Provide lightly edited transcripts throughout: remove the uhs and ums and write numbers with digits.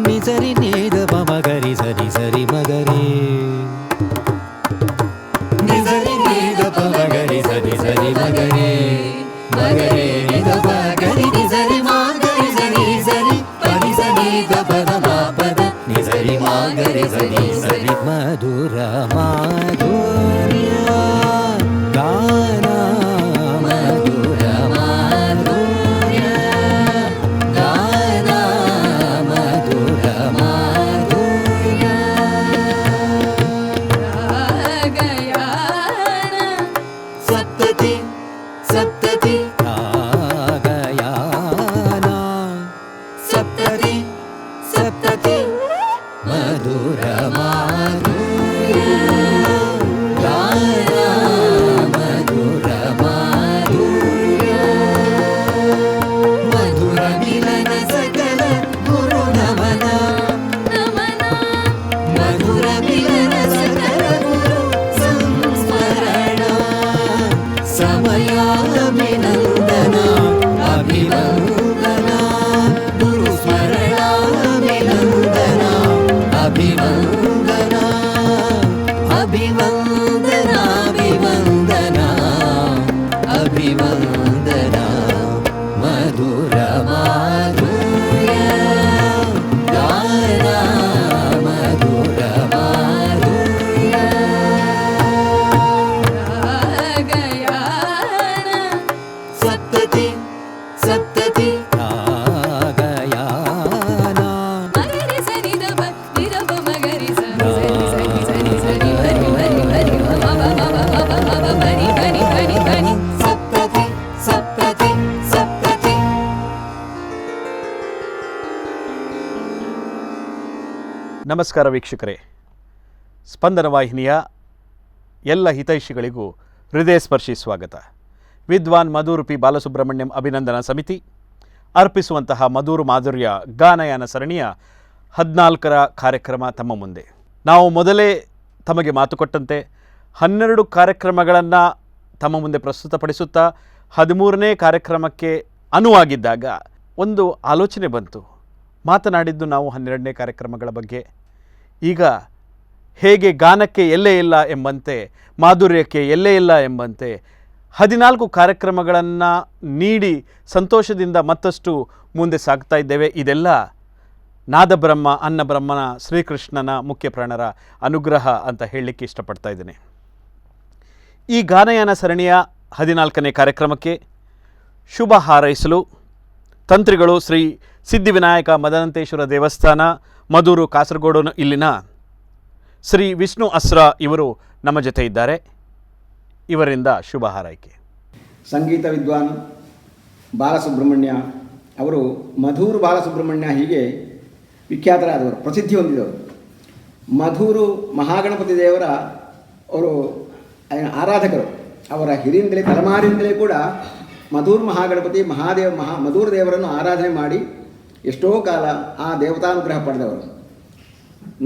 ನಿಸರಿ ನೀದ ಮಗರಿ ಸರಿ ಸರಿ ಮಗರಿ ನಿಸರಿ ನೀದ ಮಗರಿ ಸರಿ ಸರಿ ಮಗರಿ ಮಗರಿ ನಿದ ಮಗರಿ ನಿಸರಿ ಮಗರಿ ಸರಿ ಸರಿ ಪರಿ ಸರಿ ದ ಪದ ಪದ ನಿಸರಿ ಮಗರಿ ಸರಿ ಸರಿ ಮಧುರ ಮಾಧುರ್ಯ ಗಾನ ಮಧುರ ಮಾಧುರ್ಯ ಗಾನ ಮಧುರ ಮಾಧುರ್ಯ ರಾಗಯಾನ ಸಪ್ತತಿ ಸಪ್ತತಿ ರಾಗಯಾನ ಸಪ್ತತಿ ಸಪ್ತತಿ ಮಧುರ ಮಾಧುರ್ಯ ಗಾನ ಮಧುರ ಮಾಧುರ್ಯ ಮಧುರ ಮಿಲನ ಸಕಲ ಗುರು ನಮನ ನಮನ ಮಧುರ ಮಿಲನ ಸಕಲ ಗುರು ಸಂಸ್ಮರಣ ಸಮಯಾಭಿನಂದನ ಅಭಿವಂದನ ಗುರು ಸ್ಮರಣ ಅಭಿನಂದನ ಅಭಿವಂದನ ಅಭಿವಂದನ ಅಭಿವಂದನ ಅಭಿವಂದನ ಮಧುರ ಮಾಧುರ್ಯ ಗಾನ ಮಧುರ ಮಾಧುರ್ಯ ರಾಗಯಾನ ಸಪ್ತತಿ ಸಪ್ತತಿ ರಾಗಯಾನ ಮಗರಿ ಸರಿ ದಬ ನಿರಬ ಮಗರಿ ಸರಿ ಸರಿ ಸರಿ ಸರಿ ಹರಿ ಹರಿ ಹರಿ ಬಬ ಬಬ ಬಬ ಬರಿ ಹರಿ ಹರಿ ಹರಿ ಸಪ್ತತಿ ಸಪ್ತತಿ ಸಪ್ತತಿ. ನಮಸ್ಕಾರ ವೀಕ್ಷಕರೇ, ಸ್ಪಂದನ ವಾಹಿನಿಯ ಎಲ್ಲ ಹಿತೈಷಿಗಳಿಗೂ ಹೃದಯ ಸ್ಪರ್ಶಿ ಸ್ವಾಗತ. ವಿದ್ವಾನ್ ಮಧುರು ಪಿ ಬಾಲಸುಬ್ರಹ್ಮಣ್ಯಂ ಅಭಿನಂದನಾ ಸಮಿತಿ ಅರ್ಪಿಸುವಂತಹ ಮಧುರು ಮಾಧುರ್ಯ ಗಾನಯಾನ ಸರಣಿಯ 14ರ ಕಾರ್ಯಕ್ರಮ ತಮ್ಮ ಮುಂದೆ. ನಾವು ಮೊದಲೇ ತಮಗೆ ಮಾತು ಕೊಟ್ಟಂತೆ 12 ಕಾರ್ಯಕ್ರಮಗಳನ್ನು ತಮ್ಮ ಮುಂದೆ ಪ್ರಸ್ತುತಪಡಿಸುತ್ತಾ 13ನೇ ಕಾರ್ಯಕ್ರಮಕ್ಕೆ ಅನುವಾಗಿದ್ದಾಗ ಒಂದು ಆಲೋಚನೆ ಬಂತು. ಮಾತನಾಡಿದ್ದು ನಾವು 12ನೇ ಕಾರ್ಯಕ್ರಮಗಳ ಬಗ್ಗೆ. ಈಗ ಹೇಗೆ ಗಾನಕ್ಕೆ ಎಲ್ಲೇ ಇಲ್ಲ ಎಂಬಂತೆ, ಮಾಧುರ್ಯಕ್ಕೆ ಎಲ್ಲೇ ಇಲ್ಲ ಎಂಬಂತೆ 14 ಕಾರ್ಯಕ್ರಮಗಳನ್ನು ನೀಡಿ ಸಂತೋಷದಿಂದ ಮತ್ತಷ್ಟು ಮುಂದೆ ಸಾಗ್ತಾ ಇದ್ದೇವೆ. ಇದೆಲ್ಲ ನಾದಬ್ರಹ್ಮ ಅನ್ನಬ್ರಹ್ಮನ ಶ್ರೀಕೃಷ್ಣನ ಮುಖ್ಯ ಪ್ರಾಣರ ಅನುಗ್ರಹ ಅಂತ ಹೇಳಲಿಕ್ಕೆ ಇಷ್ಟಪಡ್ತಾ ಇದ್ದೇನೆ. ಈ ಗಾನಯಾನ ಸರಣಿಯ 14ನೇ ಕಾರ್ಯಕ್ರಮಕ್ಕೆ ಶುಭ ಹಾರೈಸಲು ತಂತ್ರಿಗಳು ಶ್ರೀ ಸಿದ್ಧಿವಿನಾಯಕ ಮದನಂತೇಶ್ವರ ದೇವಸ್ಥಾನ, ಮಧೂರು, ಕಾಸರಗೋಡು ಇಲ್ಲಿನ ಶ್ರೀ ವಿಷ್ಣು ಅಸ್ರಾ ಇವರು ನಮ್ಮ ಜೊತೆ ಇದ್ದಾರೆ. ಇವರಿಂದ ಶುಭ ಹಾರೈಕೆ. ಸಂಗೀತ ವಿದ್ವಾನ್ ಬಾಲಸುಬ್ರಹ್ಮಣ್ಯ ಅವರು ಮಧೂರು ಬಾಲಸುಬ್ರಹ್ಮಣ್ಯ ಹೀಗೆ ವಿಖ್ಯಾತರಾದವರು, ಪ್ರಸಿದ್ಧಿ ಹೊಂದಿದವರು. ಮಧೂರು ಮಹಾಗಣಪತಿ ದೇವರ ಅವರು ಆರಾಧಕರು. ಅವರ ಹಿರಿಯಿಂದಲೇ ತಲೆಮಾರಿಂದಲೇ ಕೂಡ ಮಧೂರು ಮಹಾಗಣಪತಿ ಮಧೂರು ದೇವರನ್ನು ಆರಾಧನೆ ಮಾಡಿ ಎಷ್ಟೋ ಕಾಲ ಆ ದೇವತಾನುಗ್ರಹ ಪಡೆದವರು.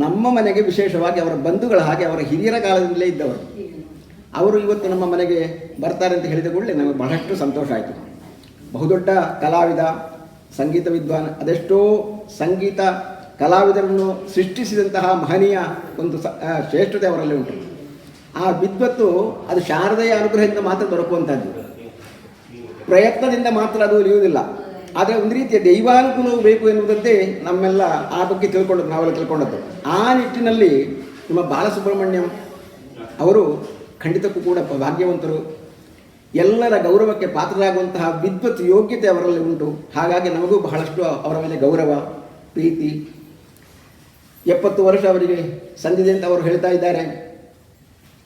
ನಮ್ಮ ಮನೆಗೆ ವಿಶೇಷವಾಗಿ ಅವರ ಬಂಧುಗಳ ಹಾಗೆ ಅವರ ಹಿರಿಯರ ಕಾಲದಿಂದಲೇ ಇದ್ದವರು. ಅವರು ಇವತ್ತು ನಮ್ಮ ಮನೆಗೆ ಬರ್ತಾರೆ ಅಂತ ಹೇಳಿದ ಕೂಡಲೇ ನಮಗೆ ಬಹಳಷ್ಟು ಸಂತೋಷ ಆಯಿತು. ಬಹುದೊಡ್ಡ ಕಲಾವಿದ, ಸಂಗೀತ ವಿದ್ವಾನ್, ಅದೆಷ್ಟೋ ಸಂಗೀತ ಕಲಾವಿದರನ್ನು ಸೃಷ್ಟಿಸಿದಂತಹ ಮಹನೀಯ ಒಂದು ಶ್ರೇಷ್ಠತೆ ಅವರಲ್ಲಿ ಉಂಟು. ಆ ವಿದ್ವತ್ತು ಅದು ಶಾರದೆಯ ಅನುಗ್ರಹದಿಂದ ಮಾತ್ರ ದೊರಕುವಂಥದ್ದು, ಪ್ರಯತ್ನದಿಂದ ಮಾತ್ರ ಅದು ಉಳಿಯುವುದಿಲ್ಲ. ಆದರೆ ಒಂದು ರೀತಿಯ ದೈವಾನುಕೂಲವು ಬೇಕು ಎನ್ನುವುದಂತೆ ನಮ್ಮೆಲ್ಲ ಆ ಬಗ್ಗೆ ನಾವೆಲ್ಲ ತಿಳ್ಕೊಂಡದ್ದು. ಆ ನಿಟ್ಟಿನಲ್ಲಿ ನಿಮ್ಮ ಬಾಲಸುಬ್ರಹ್ಮಣ್ಯಂ ಅವರು ಖಂಡಿತಕ್ಕೂ ಕೂಡ ಭಾಗ್ಯವಂತರು. ಎಲ್ಲರ ಗೌರವಕ್ಕೆ ಪಾತ್ರರಾಗುವಂತಹ ವಿದ್ವತ್ ಯೋಗ್ಯತೆ ಅವರಲ್ಲಿ ಉಂಟು. ಹಾಗಾಗಿ ನಮಗೂ ಬಹಳಷ್ಟು ಅವರ ಮೇಲೆ ಗೌರವ, ಪ್ರೀತಿ. 70 ವರ್ಷ ಅವರಿಗೆ ಸಂದಿದೆ ಅಂತ ಅವರು ಹೇಳ್ತಾ ಇದ್ದಾರೆ.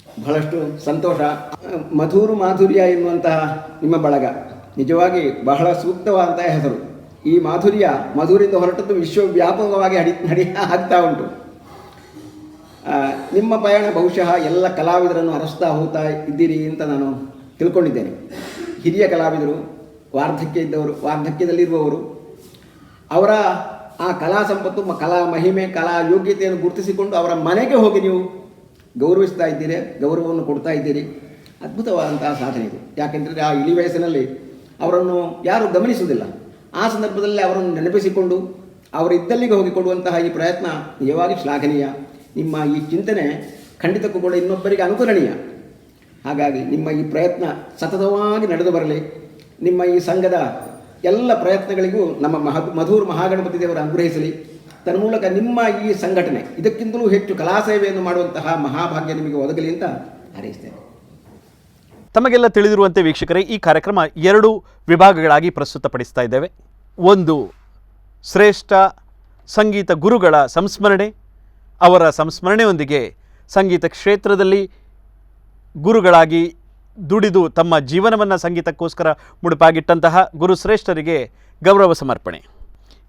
ಬಹಳಷ್ಟು ಸಂತೋಷ. ಮಧುರು ಮಾಧುರ್ಯ ಎನ್ನುವಂತಹ ನಿಮ್ಮ ಬಳಗ ನಿಜವಾಗಿ ಬಹಳ ಸೂಕ್ತವಾದಂತಹ ಹೆಸರು. ಈ ಮಾಧುರ್ಯ ಮಧುರಿಂದ ಹೊರಟದ್ದು ವಿಶ್ವವ್ಯಾಪಕವಾಗಿ ಆಗ್ತಾ ಉಂಟು. ನಿಮ್ಮ ಪಯಣ ಬಹುಶಃ ಎಲ್ಲ ಕಲಾವಿದರನ್ನು ಅರಸ್ತಾ ಹೋಗ್ತಾ ಇದ್ದೀರಿ ಅಂತ ನಾನು ತಿಳ್ಕೊಂಡಿದ್ದೇನೆ. ಹಿರಿಯ ಕಲಾವಿದರು, ವಾರ್ಧಕ್ಯದಲ್ಲಿರುವವರು, ಅವರ ಆ ಕಲಾ ಸಂಪತ್ತು, ಕಲಾ ಮಹಿಮೆ, ಕಲಾ ಯೋಗ್ಯತೆಯನ್ನು ಗುರುತಿಸಿಕೊಂಡು ಅವರ ಮನೆಗೆ ಹೋಗಿ ನೀವು ಗೌರವಿಸ್ತಾ ಇದ್ದೀರಿ, ಗೌರವವನ್ನು ಕೊಡ್ತಾ ಇದ್ದೀರಿ. ಅದ್ಭುತವಾದಂತಹ ಸಾಧನೆ ಇದು. ಯಾಕೆಂದರೆ ಆ ಇಳಿ ವಯಸ್ಸಿನಲ್ಲಿ ಅವರನ್ನು ಯಾರೂ ಗಮನಿಸುವುದಿಲ್ಲ. ಆ ಸಂದರ್ಭದಲ್ಲಿ ಅವರನ್ನು ನೆನಪಿಸಿಕೊಂಡು ಅವರಿದ್ದಲ್ಲಿಗೆ ಹೋಗಿ ಕೊಡುವಂತಹ ಈ ಪ್ರಯತ್ನ ನಿಜವಾಗಿ ಶ್ಲಾಘನೀಯ. ನಿಮ್ಮ ಈ ಚಿಂತನೆ ಖಂಡಿತಕ್ಕೂ ಕೂಡ ಇನ್ನೊಬ್ಬರಿಗೆ ಅನುಕರಣೀಯ. ಹಾಗಾಗಿ ನಿಮ್ಮ ಈ ಪ್ರಯತ್ನ ಸತತವಾಗಿ ನಡೆದು ಬರಲಿ. ನಿಮ್ಮ ಈ ಸಂಘದ ಎಲ್ಲ ಪ್ರಯತ್ನಗಳಿಗೂ ನಮ್ಮ ಮಧುರ್ ಮಹಾಗಣಪತಿ ದೇವರು ಅನುಗ್ರಹಿಸಲಿ. ತನ್ಮೂಲಕ ನಿಮ್ಮ ಈ ಸಂಘಟನೆ ಇದಕ್ಕಿಂತಲೂ ಹೆಚ್ಚು ಕಲಾಸೇವೆಯನ್ನು ಮಾಡುವಂತಹ ಮಹಾಭಾಗ್ಯ ನಿಮಗೆ ಒದಗಲಿ ಅಂತ ಹಾರೈಸ್ತೇನೆ. ತಮಗೆಲ್ಲ ತಿಳಿದಿರುವಂತೆ ವೀಕ್ಷಕರೇ, ಈ ಕಾರ್ಯಕ್ರಮ 2 ವಿಭಾಗಗಳಾಗಿ ಪ್ರಸ್ತುತಪಡಿಸ್ತಾ ಇದ್ದೇವೆ. ಒಂದು ಶ್ರೇಷ್ಠ ಸಂಗೀತ ಗುರುಗಳ ಸಂಸ್ಮರಣೆ, ಅವರ ಸಂಸ್ಮರಣೆಯೊಂದಿಗೆ ಸಂಗೀತ ಕ್ಷೇತ್ರದಲ್ಲಿ ಗುರುಗಳಾಗಿ ದುಡಿದು ತಮ್ಮ ಜೀವನವನ್ನು ಸಂಗೀತಕ್ಕೋಸ್ಕರ ಮುಡುಪಾಗಿಟ್ಟಂತಹ ಗುರುಶ್ರೇಷ್ಠರಿಗೆ ಗೌರವ ಸಮರ್ಪಣೆ.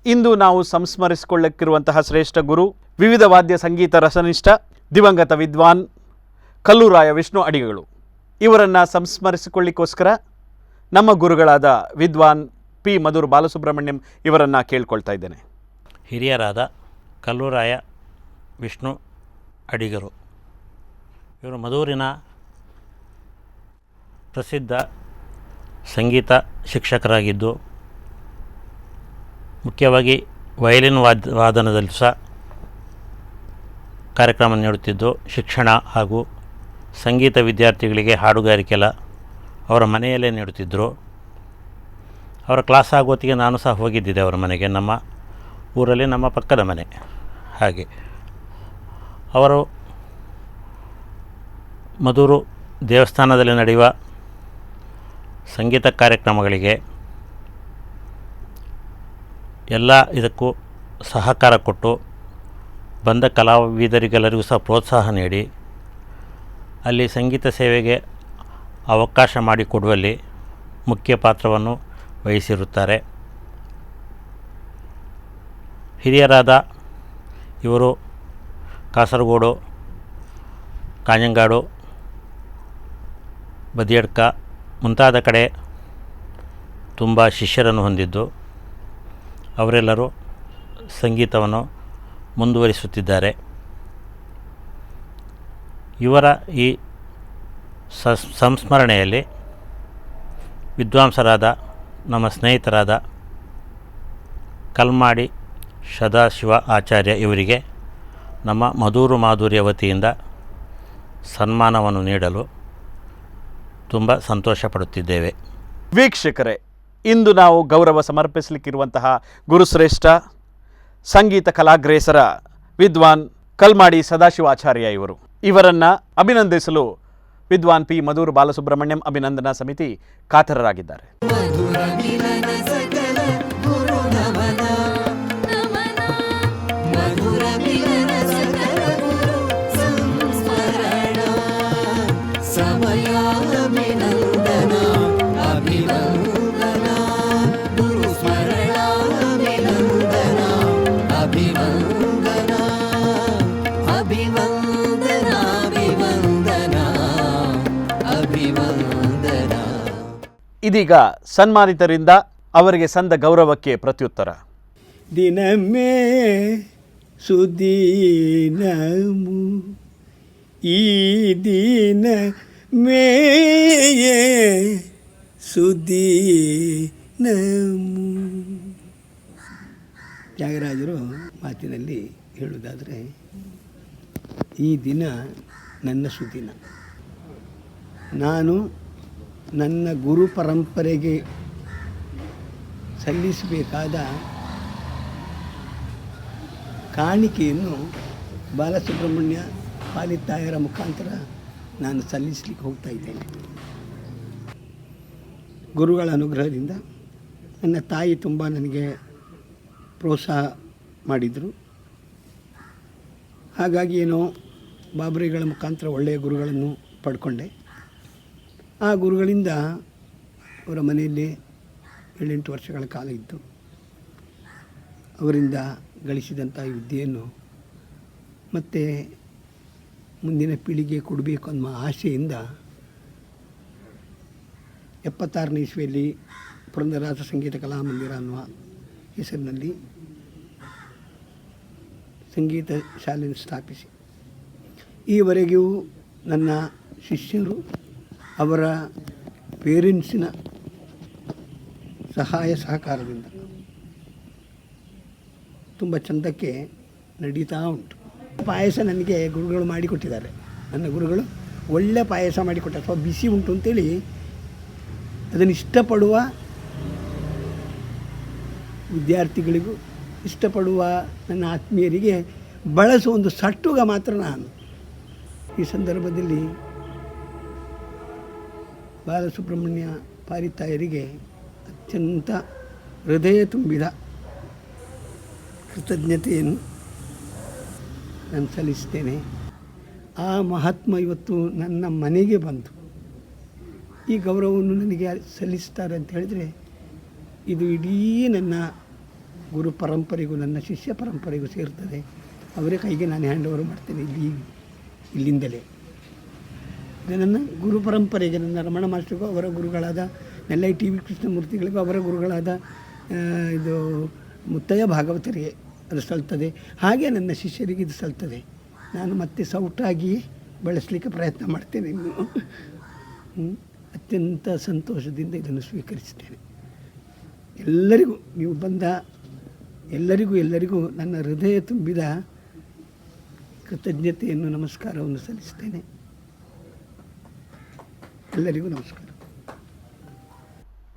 ಇಂದು ನಾವು ಸಂಸ್ಮರಿಸಿಕೊಳ್ಳಕ್ಕಿರುವಂತಹ ಶ್ರೇಷ್ಠ ಗುರು, ವಿವಿಧ ವಾದ್ಯ ಸಂಗೀತ ರಸನಿಷ್ಠ ದಿವಂಗತ ವಿದ್ವಾನ್ ಕಲ್ಲೂರಾಯ ವಿಷ್ಣು ಅಡಿಗಗಳು. ಇವರನ್ನು ಸಂಸ್ಮರಿಸಿಕೊಳ್ಳಿಕ್ಕೋಸ್ಕರ ನಮ್ಮ ಗುರುಗಳಾದ ವಿದ್ವಾನ್ ಪಿ ಮಧುರ್ ಬಾಲಸುಬ್ರಹ್ಮಣ್ಯಂ ಇವರನ್ನು ಕೇಳ್ಕೊಳ್ತಾ ಇದ್ದೇನೆ. ಹಿರಿಯರಾದ ಕಲ್ಲೂರಾಯ ವಿಷ್ಣು ಅಡಿಗರು ಇವರು ಮಧೂರಿನ ಪ್ರಸಿದ್ಧ ಸಂಗೀತ ಶಿಕ್ಷಕರಾಗಿದ್ದು, ಮುಖ್ಯವಾಗಿ ವಯಲಿನ್ ವಾದನದಲ್ಲಿ ಸಹ ಕಾರ್ಯಕ್ರಮ ನೀಡುತ್ತಿದ್ದು, ಶಿಕ್ಷಣ ಹಾಗೂ ಸಂಗೀತ ವಿದ್ಯಾರ್ಥಿಗಳಿಗೆ ಹಾಡುಗಾರಿಕೆಲ್ಲ ಅವರ ಮನೆಯಲ್ಲೇ ನೀಡುತ್ತಿದ್ದರು. ಅವರ ಕ್ಲಾಸ್ ಆಗೋತ್ತಿಗೆ ನಾನು ಸಹ ಹೋಗಿದ್ದಿದ್ದೆ ಅವರ ಮನೆಗೆ, ನಮ್ಮ ಊರಲ್ಲಿ ನಮ್ಮ ಪಕ್ಕದ ಮನೆ. ಹಾಗೆ ಅವರು ಮಧೂರು ದೇವಸ್ಥಾನದಲ್ಲಿ ನಡೆಯುವ ಸಂಗೀತ ಕಾರ್ಯಕ್ರಮಗಳಿಗೆ ಎಲ್ಲ ಇದಕ್ಕೂ ಸಹಕಾರ ಕೊಟ್ಟು ಬಂದ ಕಲಾವಿದರಿಗೆಲ್ಲರಿಗೂ ಸಹ ಪ್ರೋತ್ಸಾಹ ನೀಡಿ ಅಲ್ಲಿ ಸಂಗೀತ ಸೇವೆಗೆ ಅವಕಾಶ ಮಾಡಿಕೊಡುವಲ್ಲಿ ಮುಖ್ಯ ಪಾತ್ರವನ್ನು ವಹಿಸಿರುತ್ತಾರೆ. ಹಿರಿಯರಾದ ಇವರು ಕಾಸರಗೋಡು, ಕಾಂಜಂಗಾಡು, ಬದಿಯಡ್ಕ ಮುಂತಾದ ಕಡೆ ತುಂಬ ಶಿಷ್ಯರನ್ನು ಹೊಂದಿದ್ದು, ಅವರೆಲ್ಲರೂ ಸಂಗೀತವನ್ನು ಮುಂದುವರಿಸುತ್ತಿದ್ದಾರೆ. ಇವರ ಈ ಸಂಸ್ಮರಣೆಯಲ್ಲಿ ವಿದ್ವಾಂಸರಾದ ನಮ್ಮ ಸ್ನೇಹಿತರಾದ ಕಲ್ಮಾಡಿ ಸದಾಶಿವ ಆಚಾರ್ಯ ಇವರಿಗೆ ನಮ್ಮ ಮಧೂರು ಮಾಧುರ್ಯ ವತಿಯಿಂದ ಸನ್ಮಾನವನ್ನು ನೀಡಲು ತುಂಬ ಸಂತೋಷಪಡುತ್ತಿದ್ದೇವೆ. ವೀಕ್ಷಕರೇ, ಇಂದು ನಾವು ಗೌರವ ಸಮರ್ಪಿಸಲಿಕ್ಕಿರುವಂತಹ ಗುರುಶ್ರೇಷ್ಠ ಸಂಗೀತ ಕಲಾಗ್ರೇಸರ ವಿದ್ವಾನ್ ಕಲ್ಮಾಡಿ ಸದಾಶಿವಾಚಾರ್ಯ ಇವರನ್ನು ಅಭಿನಂದಿಸಲು ವಿದ್ವಾನ್ ಪಿ ಮಧುರ್ ಬಾಲಸುಬ್ರಹ್ಮಣ್ಯಂ ಅಭಿನಂದನಾ ಸಮಿತಿ ಕಾತರರಾಗಿದ್ದಾರೆ. ಇದೀಗ ಸನ್ಮಾನಿತರಿಂದ ಅವರಿಗೆ ಸಂದ ಗೌರವಕ್ಕೆ ಪ್ರತ್ಯುತ್ತರ. ದಿನಮೇ ಸುದೀನಮು ಈ ದಿನ ಮೇಯೇ ಸುದೀನಮು. ತ್ಯಾಗರಾಜರು ಮಾತಿನಲ್ಲಿ ಹೇಳುವುದಾದರೆ, ಈ ದಿನ ನನ್ನ ಸುದಿನ. ನಾನು ನನ್ನ ಗುರು ಪರಂಪರೆಗೆ ಸಲ್ಲಿಸಬೇಕಾದ ಕಾಣಿಕೆಯನ್ನು ಬಾಲಸುಬ್ರಹ್ಮಣ್ಯ ಪಾಲಿತಾಯರ ಮುಖಾಂತರ ನಾನು ಸಲ್ಲಿಸಲಿಕ್ಕೆ ಹೋಗ್ತಾ ಇದ್ದೇನೆ. ಗುರುಗಳ ಅನುಗ್ರಹದಿಂದ ನನ್ನ ತಾಯಿ ತುಂಬ ನನಗೆ ಪ್ರೋತ್ಸಾಹ ಮಾಡಿದರು. ಹಾಗಾಗಿ ಏನೋ ಬಾಬರಿಗಳ ಮುಖಾಂತರ ಒಳ್ಳೆಯ ಗುರುಗಳನ್ನು ಪಡ್ಕೊಂಡೆ. ಆ ಗುರುಗಳಿಂದ ಅವರ ಮನೆಯಲ್ಲಿ 7-8 ವರ್ಷಗಳ ಕಾಲ ಇದ್ದು, ಅವರಿಂದ ಗಳಿಸಿದಂಥ ಈ ವಿದ್ಯೆಯನ್ನು ಮತ್ತು ಮುಂದಿನ ಪೀಳಿಗೆ ಕೊಡಬೇಕು ಅನ್ನೋ ಆಸೆಯಿಂದ 76ನೇ ಇಸ್ವಿಯಲ್ಲಿ ಪುರಂದರದಾಸ ಸಂಗೀತ ಕಲಾಮಂದಿರ ಅನ್ನುವ ಹೆಸರಿನಲ್ಲಿ ಸಂಗೀತ ಶಾಲೆಯನ್ನು ಸ್ಥಾಪಿಸಿ ಈವರೆಗೂ ನನ್ನ ಶಿಷ್ಯರು ಅವರ ಪೇರೆಂಟ್ಸಿನ ಸಹಾಯ ಸಹಕಾರದಿಂದ ತುಂಬ ಚಂದಕ್ಕೆ ನಡೀತಾ ಉಂಟು. ಪಾಯಸ ನನಗೆ ಗುರುಗಳು ಮಾಡಿಕೊಟ್ಟಿದ್ದಾರೆ. ನನ್ನ ಗುರುಗಳು ಒಳ್ಳೆ ಪಾಯಸ ಮಾಡಿಕೊಟ್ಟಾರೆ. ಸ್ವಲ್ಪ ಬಿಸಿ ಉಂಟು ಅಂತೇಳಿ ಅದನ್ನು ಇಷ್ಟಪಡುವ ವಿದ್ಯಾರ್ಥಿಗಳಿಗೂ ಇಷ್ಟಪಡುವ ನನ್ನ ಆತ್ಮೀಯರಿಗೆ ಬಳಸುವ ಒಂದು ಸಟ್ಟುಗ ಮಾತ್ರ ನಾನು. ಈ ಸಂದರ್ಭದಲ್ಲಿ ಬಾಲಸುಬ್ರಹ್ಮಣ್ಯ ಪಾರಿತಾಯರಿಗೆ ಅತ್ಯಂತ ಹೃದಯ ತುಂಬಿದ ಕೃತಜ್ಞತೆಯನ್ನು ನಾನು ಸಲ್ಲಿಸ್ತೇನೆ. ಆ ಮಹಾತ್ಮ ಇವತ್ತು ನನ್ನ ಮನೆಗೆ ಬಂದು ಈ ಗೌರವವನ್ನು ನನಗೆ ಸಲ್ಲಿಸ್ತಾರೆ ಅಂತ ಹೇಳಿದರೆ ಇದು ಇಡೀ ನನ್ನ ಗುರು ಪರಂಪರೆಗೂ ನನ್ನ ಶಿಷ್ಯ ಪರಂಪರೆಗೂ ಸೇರ್ತದೆ. ಅವರೇ ಕೈಗೆ ನಾನು ಹ್ಯಾಂಡ್ ಓವರ್ ಮಾಡ್ತೇನೆ ಇಲ್ಲಿಂದಲೇ. ನನ್ನ ಗುರು ಪರಂಪರೆಗೆ ನನ್ನ ರಮಣ ಮಾಸ್ಟರ್ಗೂ ಅವರ ಗುರುಗಳಾದ ನೆಲ್ಲೈ ಟಿ ವಿ ಕೃಷ್ಣಮೂರ್ತಿಗಳಿಗೂ ಅವರ ಗುರುಗಳಾದ ಇದು ಮುತ್ತಯ್ಯ ಭಾಗವತರಿಗೆ ಅದು ಸಲ್ತದೆ. ಹಾಗೆ ನನ್ನ ಶಿಷ್ಯರಿಗೆ ಇದು ಸಲ್ತದೆ. ನಾನು ಮತ್ತೆ ಸೌಟಾಗಿಯೇ ಬಳಸಲಿಕ್ಕೆ ಪ್ರಯತ್ನ ಮಾಡ್ತೇನೆ. ಇನ್ನು ಅತ್ಯಂತ ಸಂತೋಷದಿಂದ ಇದನ್ನು ಸ್ವೀಕರಿಸ್ತೇನೆ. ಎಲ್ಲರಿಗೂ ನೀವು ಬಂದ ಎಲ್ಲರಿಗೂ ನನ್ನ ಹೃದಯ ತುಂಬಿದ ಕೃತಜ್ಞತೆಯನ್ನು ನಮಸ್ಕಾರವನ್ನು ಸಲ್ಲಿಸ್ತೇನೆ. ಎಲ್ಲರಿಗೂ ನಮಸ್ಕಾರ.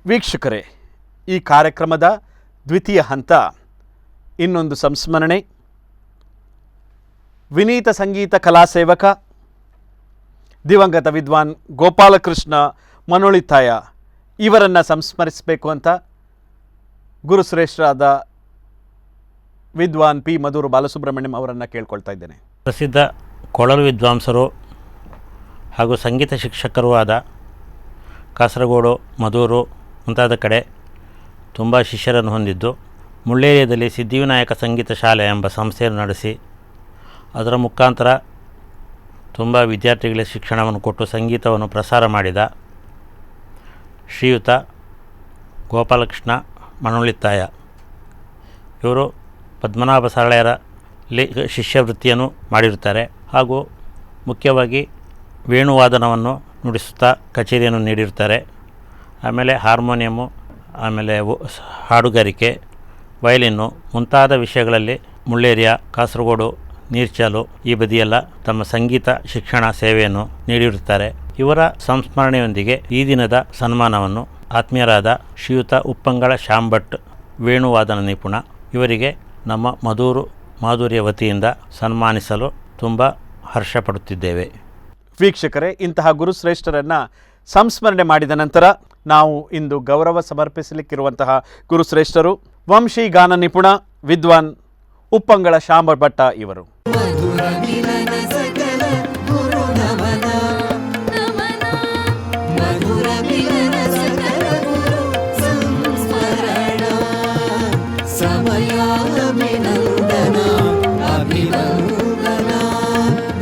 ವೀಕ್ಷಕರೇ, ಈ ಕಾರ್ಯಕ್ರಮದ ದ್ವಿತೀಯ ಹಂತ ಇನ್ನೊಂದು ಸಂಸ್ಮರಣೆ. ವಿನೀತ ಸಂಗೀತ ಕಲಾಸೇವಕ ದಿವಂಗತ ವಿದ್ವಾನ್ ಗೋಪಾಲಕೃಷ್ಣ ಮನೋಳಿತಾಯ ಇವರನ್ನು ಸಂಸ್ಮರಿಸಬೇಕು ಅಂತ ಗುರುಶ್ರೇಷ್ಠರಾದ ವಿದ್ವಾನ್ ಪಿ ಮಧೂರು ಬಾಲಸುಬ್ರಹ್ಮಣ್ಯಂ ಅವರನ್ನು ಕೇಳ್ಕೊಳ್ತಾ ಇದ್ದೇನೆ. ಪ್ರಸಿದ್ಧ ಕೊಳಲು ವಿದ್ವಾಂಸರು ಹಾಗೂ ಸಂಗೀತ ಶಿಕ್ಷಕರೂ ಆದ ಕಾಸರಗೋಡು, ಮಧೂರು ಮುಂತಾದ ಕಡೆ ತುಂಬ ಶಿಷ್ಯರನ್ನು ಹೊಂದಿದ್ದು, ಮುಳ್ಳೇರಿಯಾದಲ್ಲಿ ಸಿದ್ಧಿವಿನಾಯಕ ಸಂಗೀತ ಶಾಲೆ ಎಂಬ ಸಂಸ್ಥೆಯನ್ನು ನಡೆಸಿ ಅದರ ಮುಖಾಂತರ ತುಂಬ ವಿದ್ಯಾರ್ಥಿಗಳಿಗೆ ಶಿಕ್ಷಣವನ್ನು ಕೊಟ್ಟು ಸಂಗೀತವನ್ನು ಪ್ರಸಾರ ಮಾಡಿದ ಶ್ರೀಯುತ ಗೋಪಾಲಕೃಷ್ಣ ಮನೋಳಿತಾಯ ಇವರು ಪದ್ಮನಾಭ ಸರಳೆಯರಲ್ಲಿ ಶಿಷ್ಯವೃತ್ತಿಯನ್ನು ಮಾಡಿರುತ್ತಾರೆ. ಹಾಗೂ ಮುಖ್ಯವಾಗಿ ವೇಣುವಾದನವನ್ನು ನುಡಿಸುತ್ತಾ ಕಚೇರಿಯನ್ನು ನೀಡಿರುತ್ತಾರೆ. ಆಮೇಲೆ ಹಾರ್ಮೋನಿಯಮ್ಮು, ಆಮೇಲೆ ಹಾಡುಗಾರಿಕೆ, ವಯಲಿನ್ನು ಮುಂತಾದ ವಿಷಯಗಳಲ್ಲಿ ಮುಳ್ಳೇರಿಯಾ, ಕಾಸರಗೋಡು, ನೀರ್ಚಾಲು ಈ ಬದಿಯೆಲ್ಲ ತಮ್ಮ ಸಂಗೀತ ಶಿಕ್ಷಣ ಸೇವೆಯನ್ನು ನೀಡಿರುತ್ತಾರೆ. ಇವರ ಸಂಸ್ಮರಣೆಯೊಂದಿಗೆ ಈ ದಿನದ ಸನ್ಮಾನವನ್ನು ಆತ್ಮೀಯರಾದ ಶ್ರೀಯುತ ಉಪ್ಪಂಗಳ ಶಾಂಭಟ್ ವೇಣುವಾದನ ನಿಪುಣ ಇವರಿಗೆ ನಮ್ಮ ಮಧೂರು ಮಾಧುರ್ಯ ವತಿಯಿಂದ ಸನ್ಮಾನಿಸಲು ತುಂಬ ಹರ್ಷಪಡುತ್ತಿದ್ದೇವೆ. ವೀಕ್ಷಕರೇ, ಇಂತಹ ಗುರುಶ್ರೇಷ್ಠರನ್ನು ಸಂಸ್ಮರಣೆ ಮಾಡಿದ ನಂತರ ನಾವು ಇಂದು ಗೌರವ ಸಮರ್ಪಿಸಲಿಕ್ಕಿರುವಂತಹ ಗುರುಶ್ರೇಷ್ಠರು ವಂಶಿ ಗಾನ ನಿಪುಣ ವಿದ್ವಾನ್ ಉಪ್ಪಂಗಳ ಶಾಂಭಟ್ ಇವರು. ಮಧುರ ಮಿಲನ ಸಕಲ ಗುರು ನಮನ ನಮನ, ಮಧುರ ಮಿಲನ ಸಕಲ ಗುರು ಸಂಸ್ಮರಣ, ಸಮಯಾಭಿನಂದನ ಅಭಿವಂದನ,